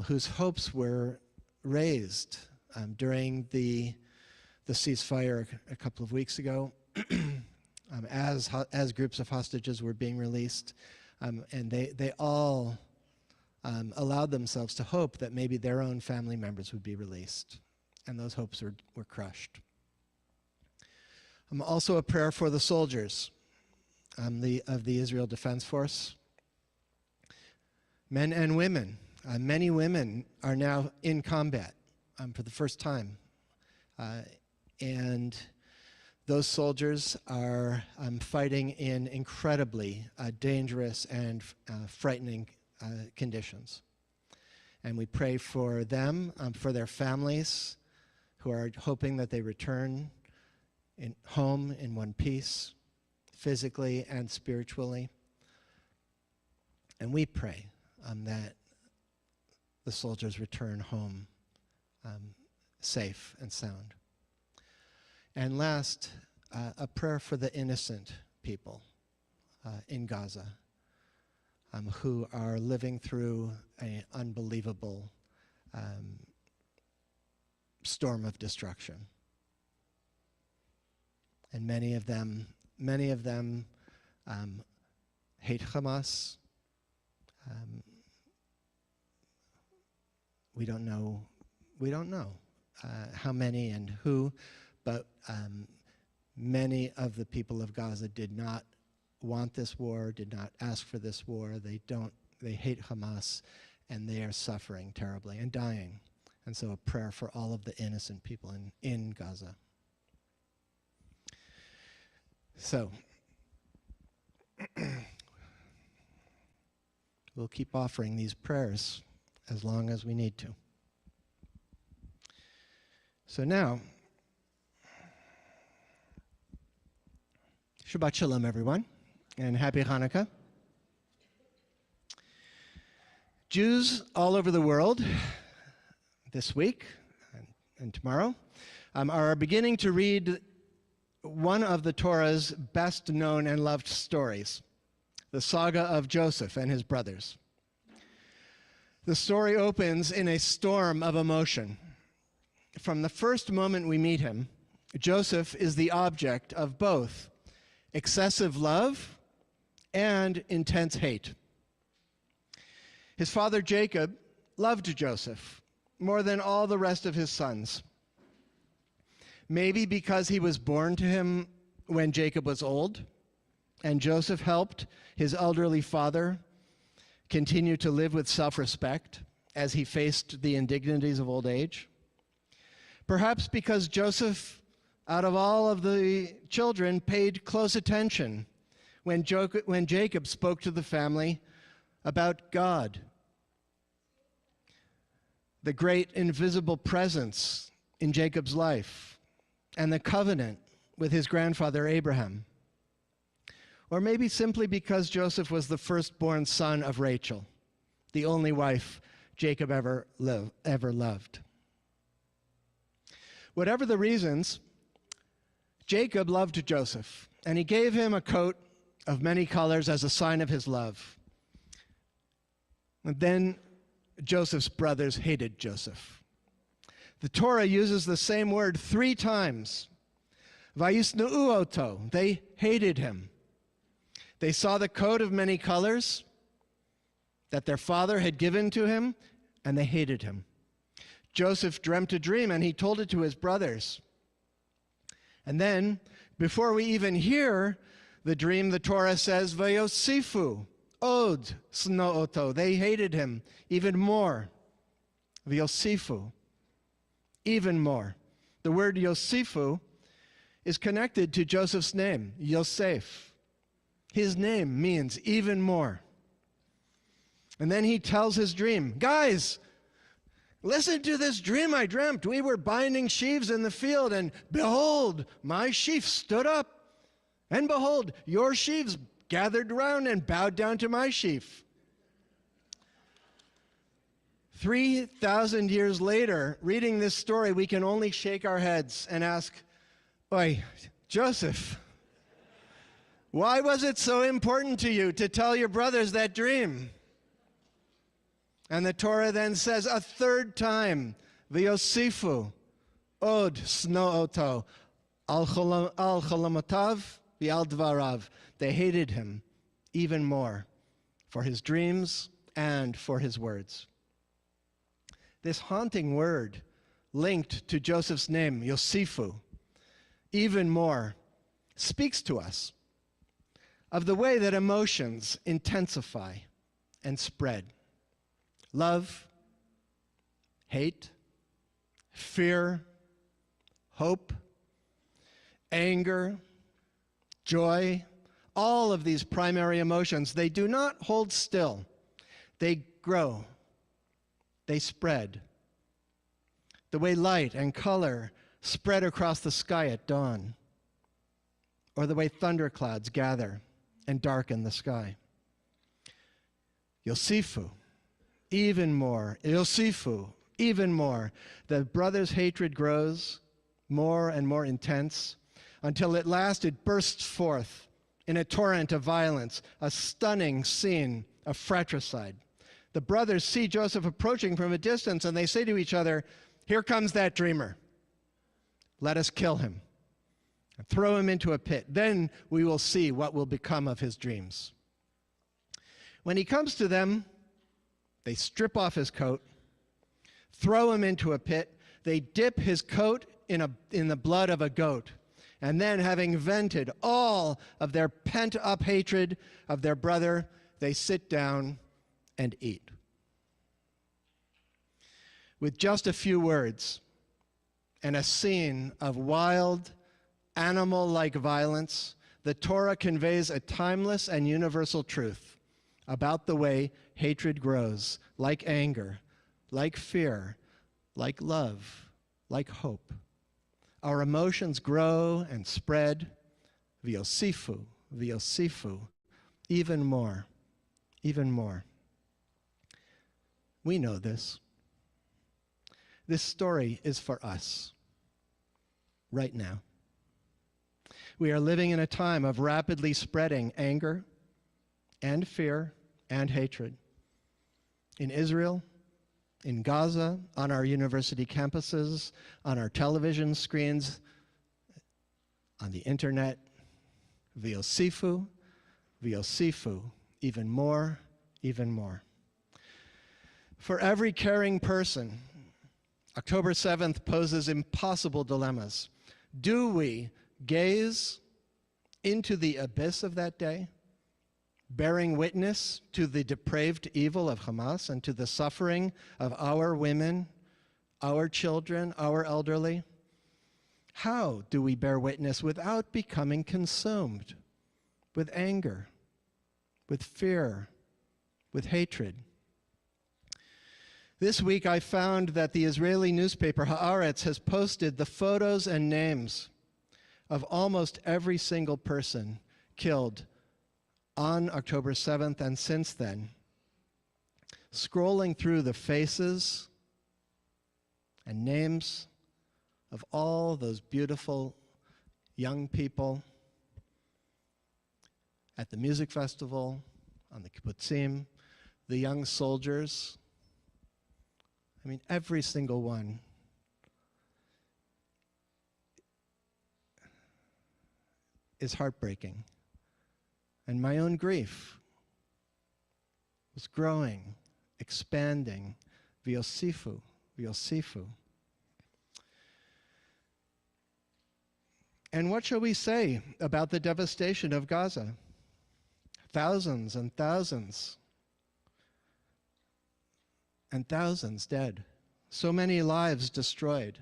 whose hopes were raised during the the ceasefire a couple of weeks ago, as groups of hostages were being released, and they all allowed themselves to hope that maybe their own family members would be released, and those hopes were crushed. Also a prayer for the soldiers of the Israel Defense Force, men and women. Many women are now in combat for the first time, and those soldiers are fighting in incredibly dangerous and frightening conditions. And we pray for them, for their families, who are hoping that they return home in one piece, physically and spiritually. And we pray that the soldiers return home safe and sound. And last, a prayer for the innocent people in Gaza who are living through an unbelievable storm of destruction. And many of them hate Hamas. We don't know how many and who, but many of the people of Gaza did not want this war, did not ask for this war. They hate Hamas, and they are suffering terribly and dying. And so a prayer for all of the innocent people in Gaza. So, we'll keep offering these prayers as long as we need to. So now, Shabbat Shalom, everyone, and Happy Hanukkah. Jews all over the world this week and tomorrow are beginning to read one of the Torah's best known and loved stories, the saga of Joseph and his brothers. The story opens in a storm of emotion. From the first moment we meet him, Joseph is the object of both excessive love and intense hate. His father Jacob loved Joseph more than all the rest of his sons. Maybe because he was born to him when Jacob was old, and Joseph helped his elderly father continue to live with self-respect as he faced the indignities of old age. Perhaps because Joseph, out of all of the children, paid close attention when Jacob spoke to the family about God, the great invisible presence in Jacob's life, and the covenant with his grandfather Abraham. Or maybe simply because Joseph was the firstborn son of Rachel, the only wife Jacob ever loved. Whatever the reasons, Jacob loved Joseph, and he gave him a coat of many colors as a sign of his love. And then Joseph's brothers hated Joseph. The Torah uses the same word 3 times. Vayisna'u oto, they hated him. They saw the coat of many colors that their father had given to him, and they hated him. Joseph dreamt a dream, and he told it to his brothers. And then, before we even hear the dream, the Torah says, Vayosifu, od sna'oto, they hated him even more. Vayosifu, even more. The word Yosifu is connected to Joseph's name, Yosef. His name means even more. And then he tells his dream. Guys, listen to this dream I dreamt. We were binding sheaves in the field, and behold, my sheaf stood up. And behold, your sheaves gathered round and bowed down to my sheaf. 3,000 years later, reading this story, we can only shake our heads and ask, Oi, Joseph, why was it so important to you to tell your brothers that dream? And the Torah then says a third time, V'yosifu, Od snooto al cholomotav v'al dvarav. They hated him even more for his dreams and for his words. This haunting word linked to Joseph's name, Yosifu, even more, speaks to us of the way that emotions intensify and spread. Love, hate, fear, hope, anger, joy, all of these primary emotions, they do not hold still. They grow. They spread. The way light and color spread across the sky at dawn, or the way thunderclouds gather and darken the sky. Yosifu, even more. Yosifu, even more. The brothers' hatred grows more and more intense until at last it bursts forth in a torrent of violence, a stunning scene of fratricide. The brothers see Joseph approaching from a distance, and they say to each other, "Here comes that dreamer. Let us kill him and throw him into a pit. Then we will see what will become of his dreams." When he comes to them, they strip off his coat, throw him into a pit. They dip his coat in the blood of a goat. And then, having vented all of their pent-up hatred of their brother, they sit down and eat. With just a few words and a scene of wild, animal-like violence, the Torah conveys a timeless and universal truth about the way hatred grows, like anger, like fear, like love, like hope. Our emotions grow and spread, v'yosifu, even more, even more. We know this. This story is for us, right now. We are living in a time of rapidly spreading anger and fear and hatred. In Israel, in Gaza, on our university campuses, on our television screens, on the internet, v'yosifu, even more, even more. For every caring person, October 7th poses impossible dilemmas. Do we gaze into the abyss of that day, bearing witness to the depraved evil of Hamas and to the suffering of our women, our children, our elderly? How do we bear witness without becoming consumed with anger, with fear, with hatred? This week I found that the Israeli newspaper Haaretz has posted the photos and names of almost every single person killed on October 7th and since then. Scrolling through the faces and names of all those beautiful young people at the music festival, on the kibbutzim, the young soldiers. I mean, every single one. Is heartbreaking. And my own grief was growing, expanding, v'yosifu. And what shall we say about the devastation of Gaza? Thousands and thousands and thousands dead. So many lives destroyed.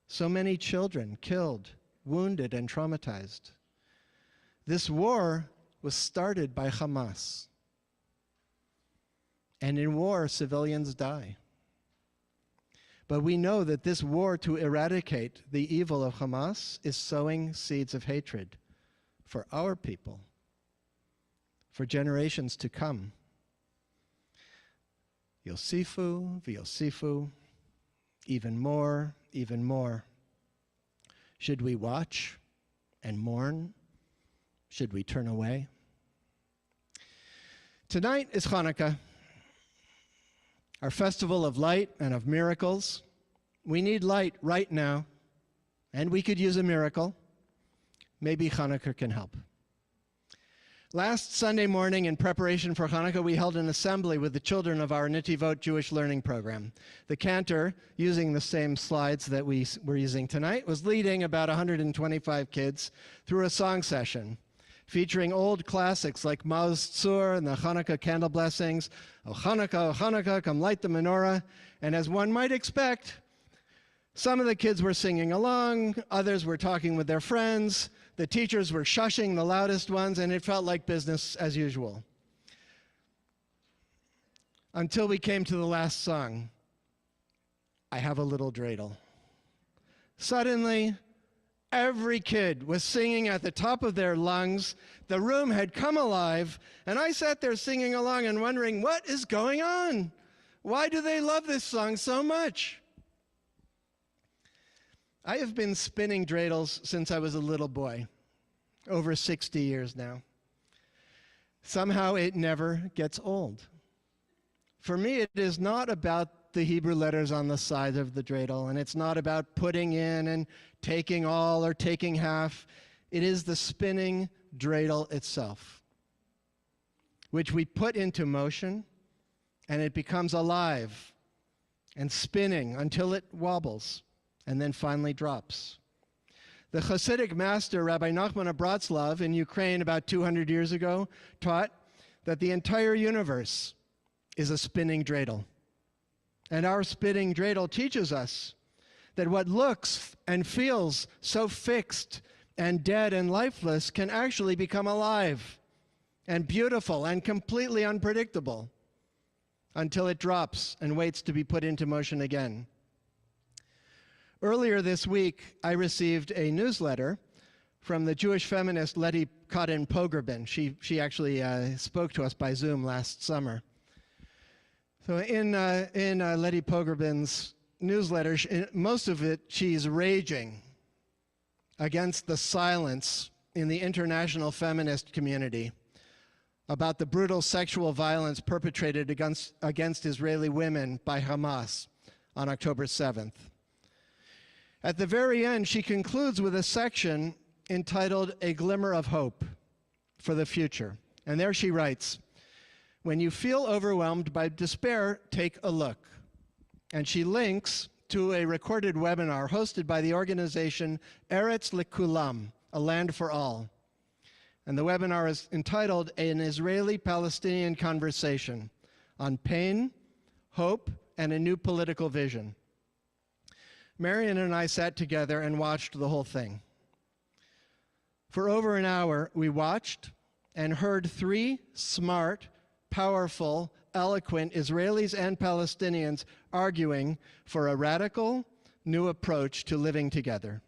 So many children killed, wounded, and traumatized. This war was started by Hamas. And in war, civilians die. But we know that this war to eradicate the evil of Hamas is sowing seeds of hatred for our people, for generations to come. Yosifu, even more, even more. Should we watch and mourn? Should we turn away? Tonight is Hanukkah, our festival of light and of miracles. We need light right now. and we could use a miracle. Maybe Hanukkah can help. Last Sunday morning, in preparation for Hanukkah, we held an assembly with the children of our Nitivot Jewish Learning Program. The cantor, using the same slides that we were using tonight, was leading about 125 kids through a song session featuring old classics like Maoz Tzur and the Hanukkah candle blessings, O Hanukkah, come light the menorah. And as one might expect, some of the kids were singing along, others were talking with their friends, the teachers were shushing the loudest ones, and it felt like business as usual. Until we came to the last song, I Have a Little Dreidel. Suddenly, every kid was singing at the top of their lungs. The room had come alive, and I sat there singing along and wondering, what is going on? Why do they love this song so much? I have been spinning dreidels since I was a little boy, over 60 years now. Somehow it never gets old. For me, it is not about the Hebrew letters on the side of the dreidel, and it's not about putting in and taking all or taking half. It is the spinning dreidel itself, which we put into motion, and it becomes alive and spinning until it wobbles and then finally drops. The Hasidic master, Rabbi Nachman of Bratslav in Ukraine about 200 years ago, taught that the entire universe is a spinning dreidel. And our spinning dreidel teaches us that what looks and feels so fixed and dead and lifeless can actually become alive and beautiful and completely unpredictable until it drops and waits to be put into motion again. Earlier this week, I received a newsletter from the Jewish feminist Letty Cotton Pogrebin. She actually spoke to us by Zoom last summer. So in Letty Pogrebin's newsletter, most of it, she's raging against the silence in the international feminist community about the brutal sexual violence perpetrated against Israeli women by Hamas on October 7th. At the very end, she concludes with a section entitled A Glimmer of Hope for the Future. And there she writes, when you feel overwhelmed by despair, take a look. And she links to a recorded webinar hosted by the organization Eretz Lekulam, A Land for All. And the webinar is entitled An Israeli-Palestinian Conversation on Pain, Hope, and a New Political Vision. Marion and I sat together and watched the whole thing. For over an hour, we watched and heard three smart, powerful, eloquent Israelis and Palestinians arguing for a radical, new approach to living together,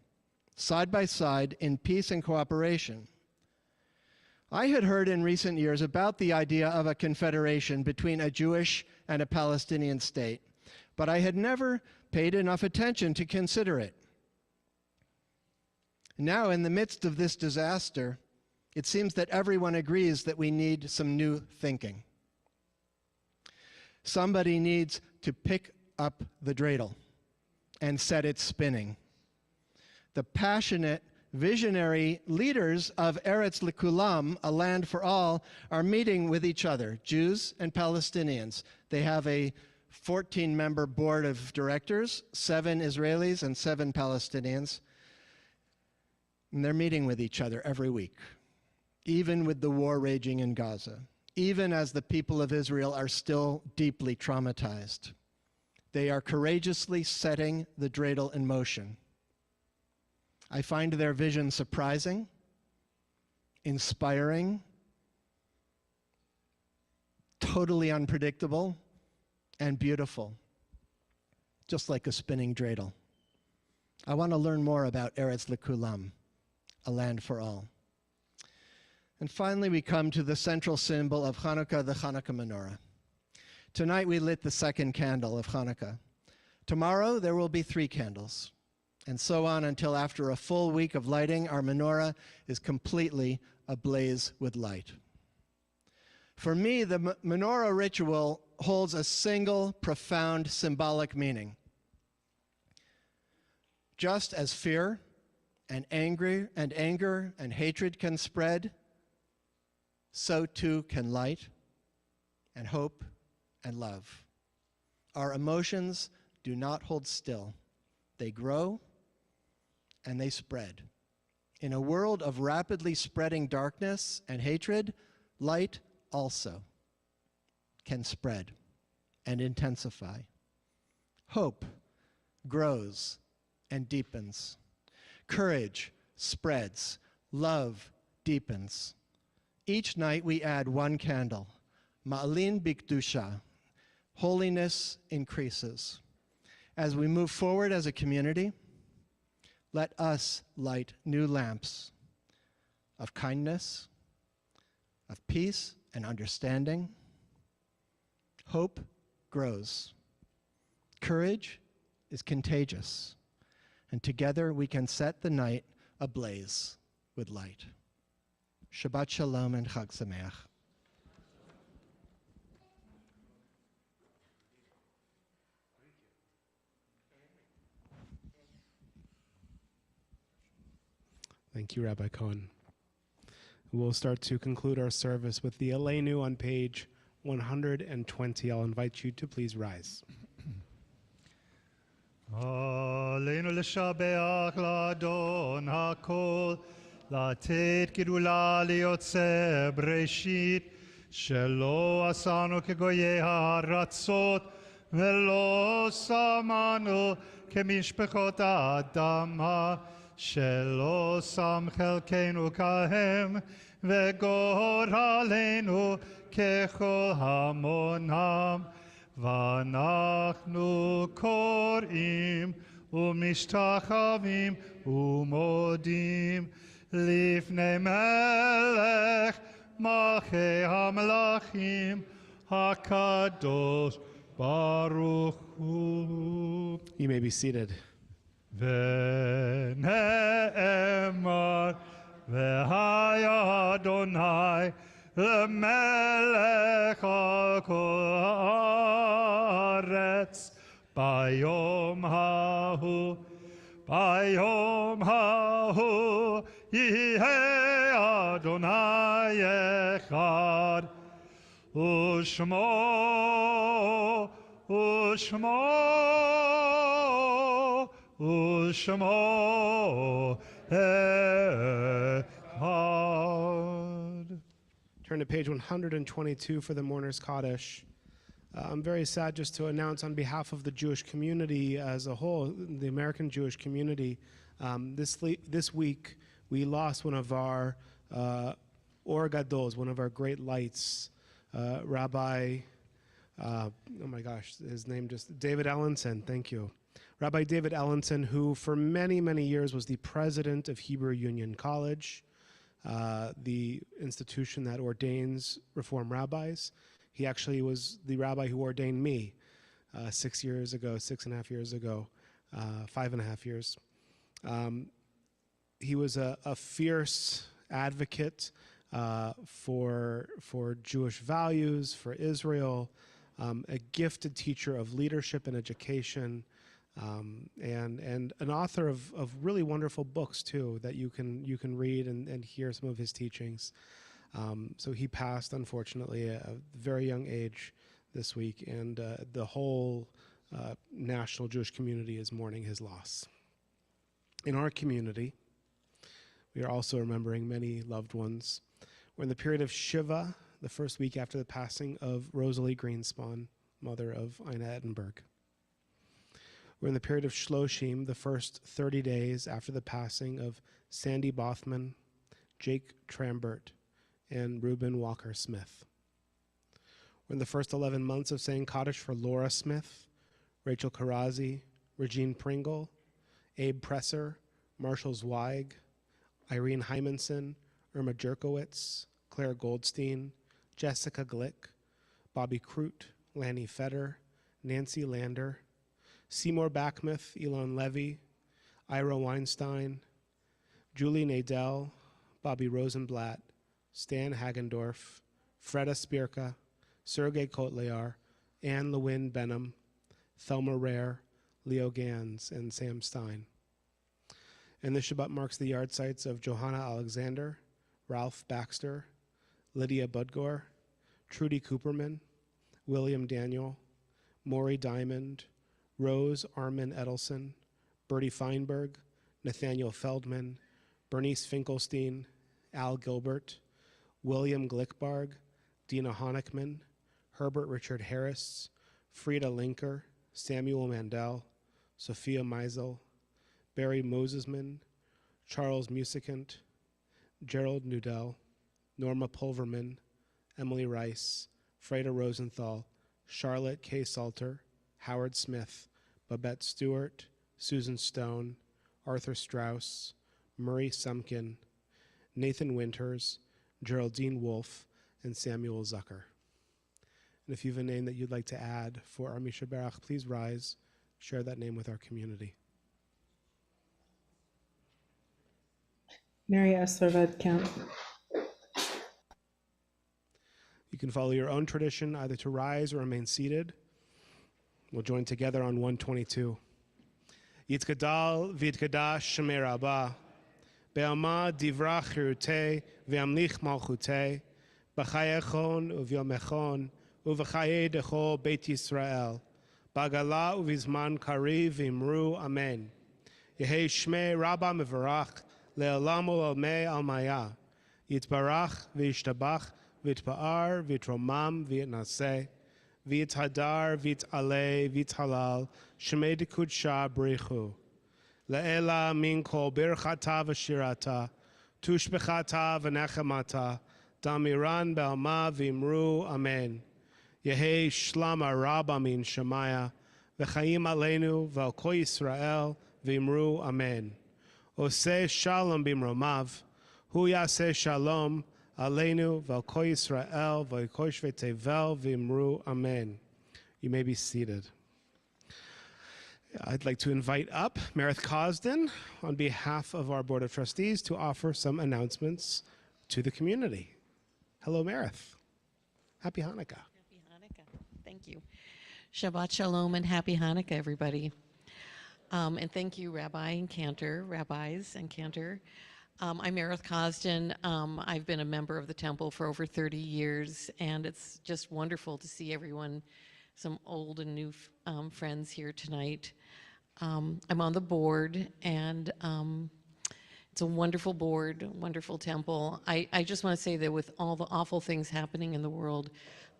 side by side, in peace and cooperation. I had heard in recent years about the idea of a confederation between a Jewish and a Palestinian state, but I had never paid enough attention to consider it. Now, in the midst of this disaster, it seems that everyone agrees that we need some new thinking. Somebody needs to pick up the dreidel and set it spinning. The passionate, visionary leaders of Eretz Lekulam, A Land for All, are meeting with each other, Jews and Palestinians. They have a 14-member board of directors, 7 Israelis and 7 Palestinians. And they're meeting with each other every week, even with the war raging in Gaza, even as the people of Israel are still deeply traumatized. They are courageously setting the dreidel in motion. I find their vision surprising, inspiring, totally unpredictable, and beautiful, just like a spinning dreidel. I want to learn more about Eretz Lekulam, A Land for All. And finally, we come to the central symbol of Hanukkah, the Hanukkah menorah. Tonight, we lit the second candle of Hanukkah. Tomorrow, there will be 3 candles, and so on until after a full week of lighting, our menorah is completely ablaze with light. For me, the menorah ritual holds a single, profound, symbolic meaning. Just as fear and anger and hatred can spread, so too can light and hope and love. Our emotions do not hold still. They grow and they spread. In a world of rapidly spreading darkness and hatred, light also can spread and intensify. Hope grows and deepens. Courage spreads. Love deepens. Each night we add one candle. Ma'alin bikdusha. Holiness increases. As we move forward as a community, let us light new lamps of kindness, of peace and understanding. Hope grows. Courage is contagious. And together we can set the night ablaze with light. Shabbat Shalom and Chag Sameach. Thank you, Rabbi Cohen. We'll start to conclude our service with the Aleinu on page 120. I'll invite you to please rise. עלינו לשבח לאדון הכל, לתת גדולה ליוצא בראשית, שלא עשנו כגויי הארצות, ולא שמנו כמשפחות האדמה, שלא שם חלקנו כהם, וגורלנו ככל המונם. ואנחנו קוראים ומשתחווים ומודים לפני מלך מלכי המלכים הקדוש ברוך הוא. You may be seated. ונאמר והיה אדוני למלך על כל הארץ ביום ההוא יהיה אדוני אחד ושמו אחד. Turn to page 122 for the Mourner's Kaddish. I'm very sad just to announce on behalf of the Jewish community as a whole, the American Jewish community, this week we lost one of our Or Gadols, one of our great lights, Rabbi, oh my gosh, his name just, David Ellenson, thank you. Rabbi David Ellenson, who for many, many years was the president of Hebrew Union College, the institution that ordains Reform rabbis. He actually was the rabbi who ordained me 6.5 years ago, 5.5 years. He was a fierce advocate for Jewish values, for Israel, a gifted teacher of leadership and education, and an author of really wonderful books too that you can read and hear some of his teachings. So he passed, unfortunately, at a very young age this week, and the whole national Jewish community is mourning his loss. In our community, we are also remembering many loved ones. We're in the period of Shiva, the first week after the passing of Rosalie Greenspan, mother of Ina Edinburgh. We're in the period of Shloshim, the first 30 days after the passing of Sandy Bothman, Jake Trambert, and Reuben Walker Smith. We're in the first 11 months of saying Kaddish for Laura Smith, Rachel Karazi, Regine Pringle, Abe Presser, Marshall Zweig, Irene Hymanson, Irma Jerkowitz, Claire Goldstein, Jessica Glick, Bobby Crute, Lanny Fetter, Nancy Lander, Seymour Backmuth, Elon Levy, Ira Weinstein, Julie Nadell, Bobby Rosenblatt, Stan Hagendorf, Freda Spirka, Sergei Kotlyar, Anne Lewin Benham, Thelma Rare, Leo Gans, and Sam Stein. And this Shabbat marks the yard sites of Johanna Alexander, Ralph Baxter, Lydia Budgore, Trudy Cooperman, William Daniel, Maury Diamond, Rose Armin Edelson, Bertie Feinberg, Nathaniel Feldman, Bernice Finkelstein, Al Gilbert, William Glickbarg, Dina Honickman, Herbert Richard Harris, Frida Linker, Samuel Mandel, Sophia Meisel, Barry Mosesman, Charles Musicant, Gerald Nudell, Norma Pulverman, Emily Rice, Freda Rosenthal, Charlotte K. Salter, Howard Smith, Babette Stewart, Susan Stone, Arthur Strauss, Murray Sumkin, Nathan Winters, Geraldine Wolfe, and Samuel Zucker. And if you have a name that you'd like to add for our Misha Berach, please rise, share that name with our community. Mary Esler Vedkamp. You can follow your own tradition, either to rise or remain seated. We'll join together on 122. Yitkadal v'yitkadash shemei Rabbah, be'alma divra chirutei ve'amlich malchutei, b'chayechon uvyomechon uv'chaye dechol Beit Yisrael, b'agala uvizman kariv v'imru amen. Yehei shmei Rabbah mevarach le'olam u'olmei almaya, yitbarach v'yishtabach v'yitpa'ar v'yitromam v'yitnaseh, v'yithadar v'yit'aleh v'yithalal shemei dekudsha b'richu. Le'ela min kol birchata v'shirata, tushbechata v'nechemata, damiran be'alma v'imru amen. Yehei shlama rabba min shemaya, v'chaim aleinu v'al kol Yisrael v'imru amen. Oseh shalom b'imromav, hu yaseh shalom aleinu v'al kol Yisrael v'al kol shvei tevel v'imru amen. You may be seated. I'd like to invite up Meredith Cosden on behalf of our Board of Trustees to offer some announcements to the community. Hello, Meredith. Happy Hanukkah. Happy Hanukkah. Thank you. Shabbat Shalom and Happy Hanukkah, everybody. And thank you, rabbis and Cantor. I'm Meredith Cosden. I've been a member of the temple for over 30 years, and it's just wonderful to see everyone, some old and new friends here tonight. I'm on the board, and it's a wonderful board, wonderful temple. I just want to say that with all the awful things happening in the world,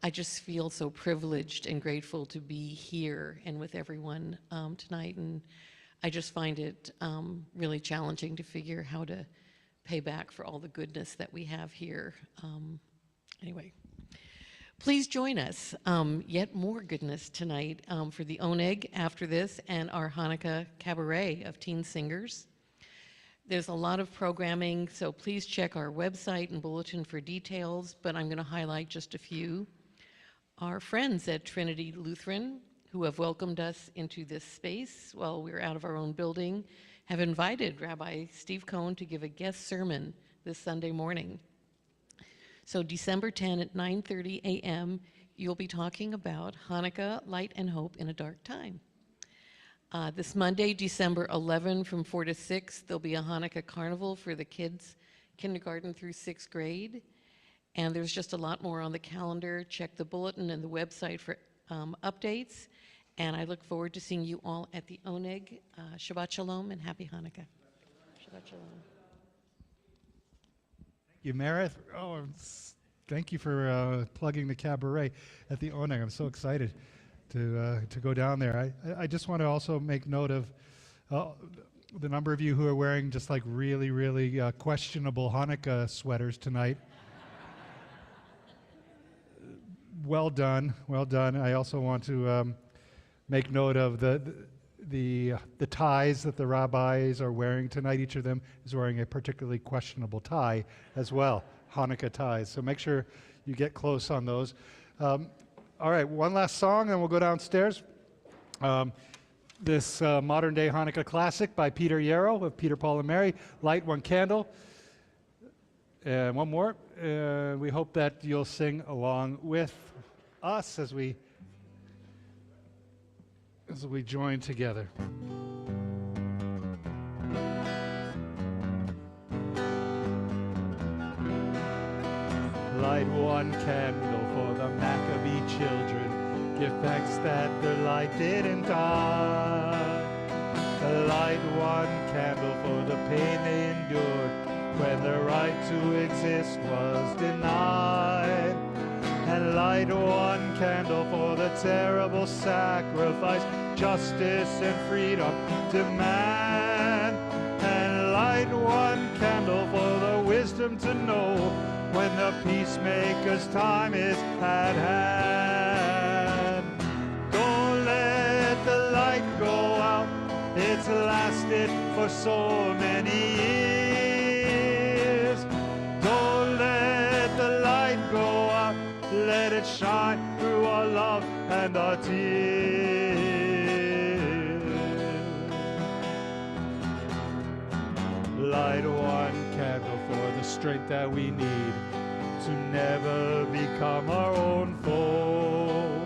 I just feel so privileged and grateful to be here and with everyone tonight. And I just find it really challenging to figure how to pay back for all the goodness that we have here. Anyway. Please join us, yet more goodness tonight for the Oneg after this and our Hanukkah Cabaret of teen singers. There's a lot of programming, so please check our website and bulletin for details, but I'm going to highlight just a few. Our friends at Trinity Lutheran, who have welcomed us into this space while we're out of our own building, have invited Rabbi Steve Cohn to give a guest sermon this Sunday morning. So December 10 at 9:30 a.m., you'll be talking about Hanukkah, light and hope in a dark time. This Monday, December 11 from 4 to 6, there'll be a Hanukkah carnival for the kids, kindergarten through 6th grade. And there's just a lot more on the calendar. Check the bulletin and the website for updates. And I look forward to seeing you all at the Oneg. Shabbat Shalom and Happy Hanukkah. Shabbat Shalom. You, Meredith. Thank you for plugging the cabaret at the Oneg. I'm so excited to go down there. I just want to also make note of the number of you who are wearing just like really, really questionable Hanukkah sweaters tonight. Well done, well done. I also want to make note of the ties that the rabbis are wearing tonight. Each of them is wearing a particularly questionable tie as well, Hanukkah ties. So make sure you get close on those. All right, one last song and we'll go downstairs. This modern day Hanukkah classic by Peter Yarrow of Peter, Paul and Mary, Light One Candle. And one more. We hope that you'll sing along with us as we join together. one candle for the Maccabee children. Give thanks that their light didn't die. Light one candle for the pain they endured when their right to exist was denied. And light one candle for the terrible sacrifice justice and freedom demand. And light one candle for the wisdom to know when the peacemaker's time is at hand. Don't let the light go out. It's lasted for so many years. Don't let the light go out. Let it shine through our love and our tears. Light one candle for the strength that we need to never become our own foe.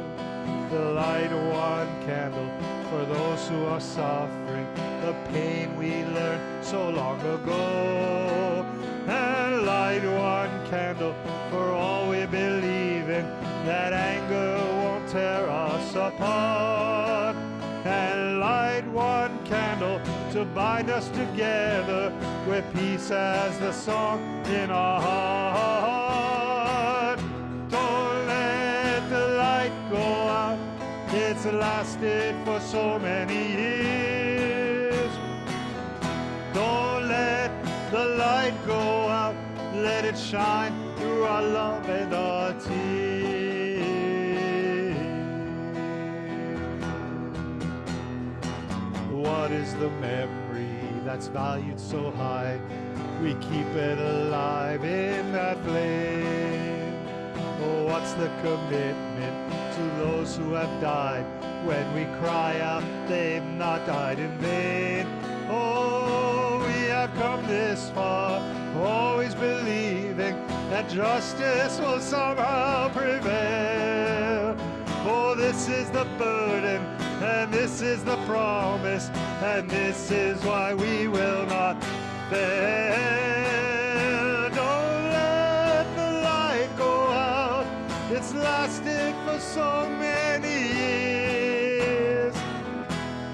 Light one candle for those who are suffering the pain we learned so long ago. And light one candle for all we believe in, that anger won't tear us apart. And light one candle to bind us together with peace as the song in our heart. Don't let the light go out. It's lasted for so many years. Don't let the light go out. Let it shine through our love and our tears. What is the memory that's valued so high? We keep it alive in that flame. Oh, what's the commitment to those who have died when we cry out they've not died in vain? Oh, we have come this far, always believing that justice will somehow prevail. Oh, this is the burden, and this is the promise, and this is why we will not fail. Don't let the light go out. It's lasted for so many years.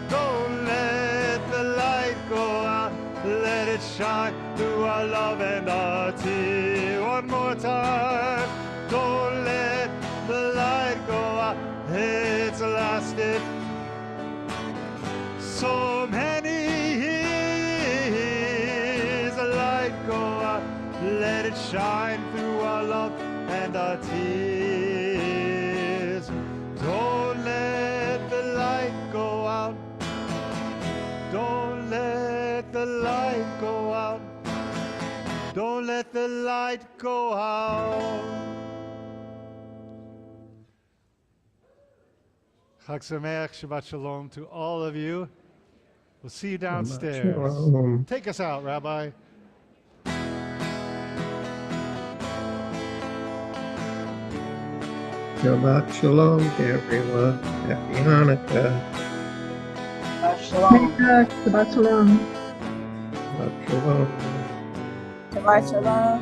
Don't let the light go out. Let it shine through our love and our tears. One more time. Don't let the light go out. It's lasted so many years. The light go out. Let it shine through our love and our tears. Don't let the light go out. Don't let the light go out. Don't let the light go out. Chag Sameach, Shabbat Shalom to all of you. We'll see you downstairs. Shalom. Take us out, Rabbi. Shabbat Shalom to everyone. Happy Hanukkah. Shabbat Shalom. Shabbat Shalom. Shabbat Shalom.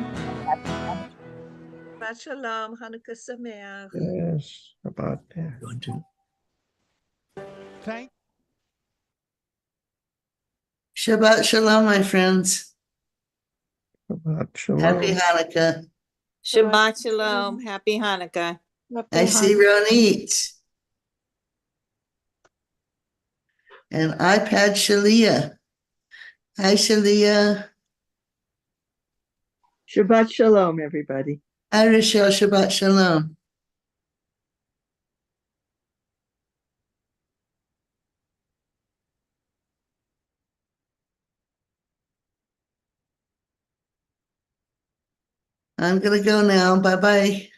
Shabbat Shalom. Hanukkah Sameach. Yes, about that. Thank Shabbat Shalom, my friends. Shabbat Shalom. Happy Hanukkah. Shabbat Shalom. Happy Hanukkah. I see Ronit. And iPad Shalia. Hi, Shalia. Shabbat Shalom, everybody. Hi, Rochelle. Shabbat Shalom. I'm going to go now. Bye-bye.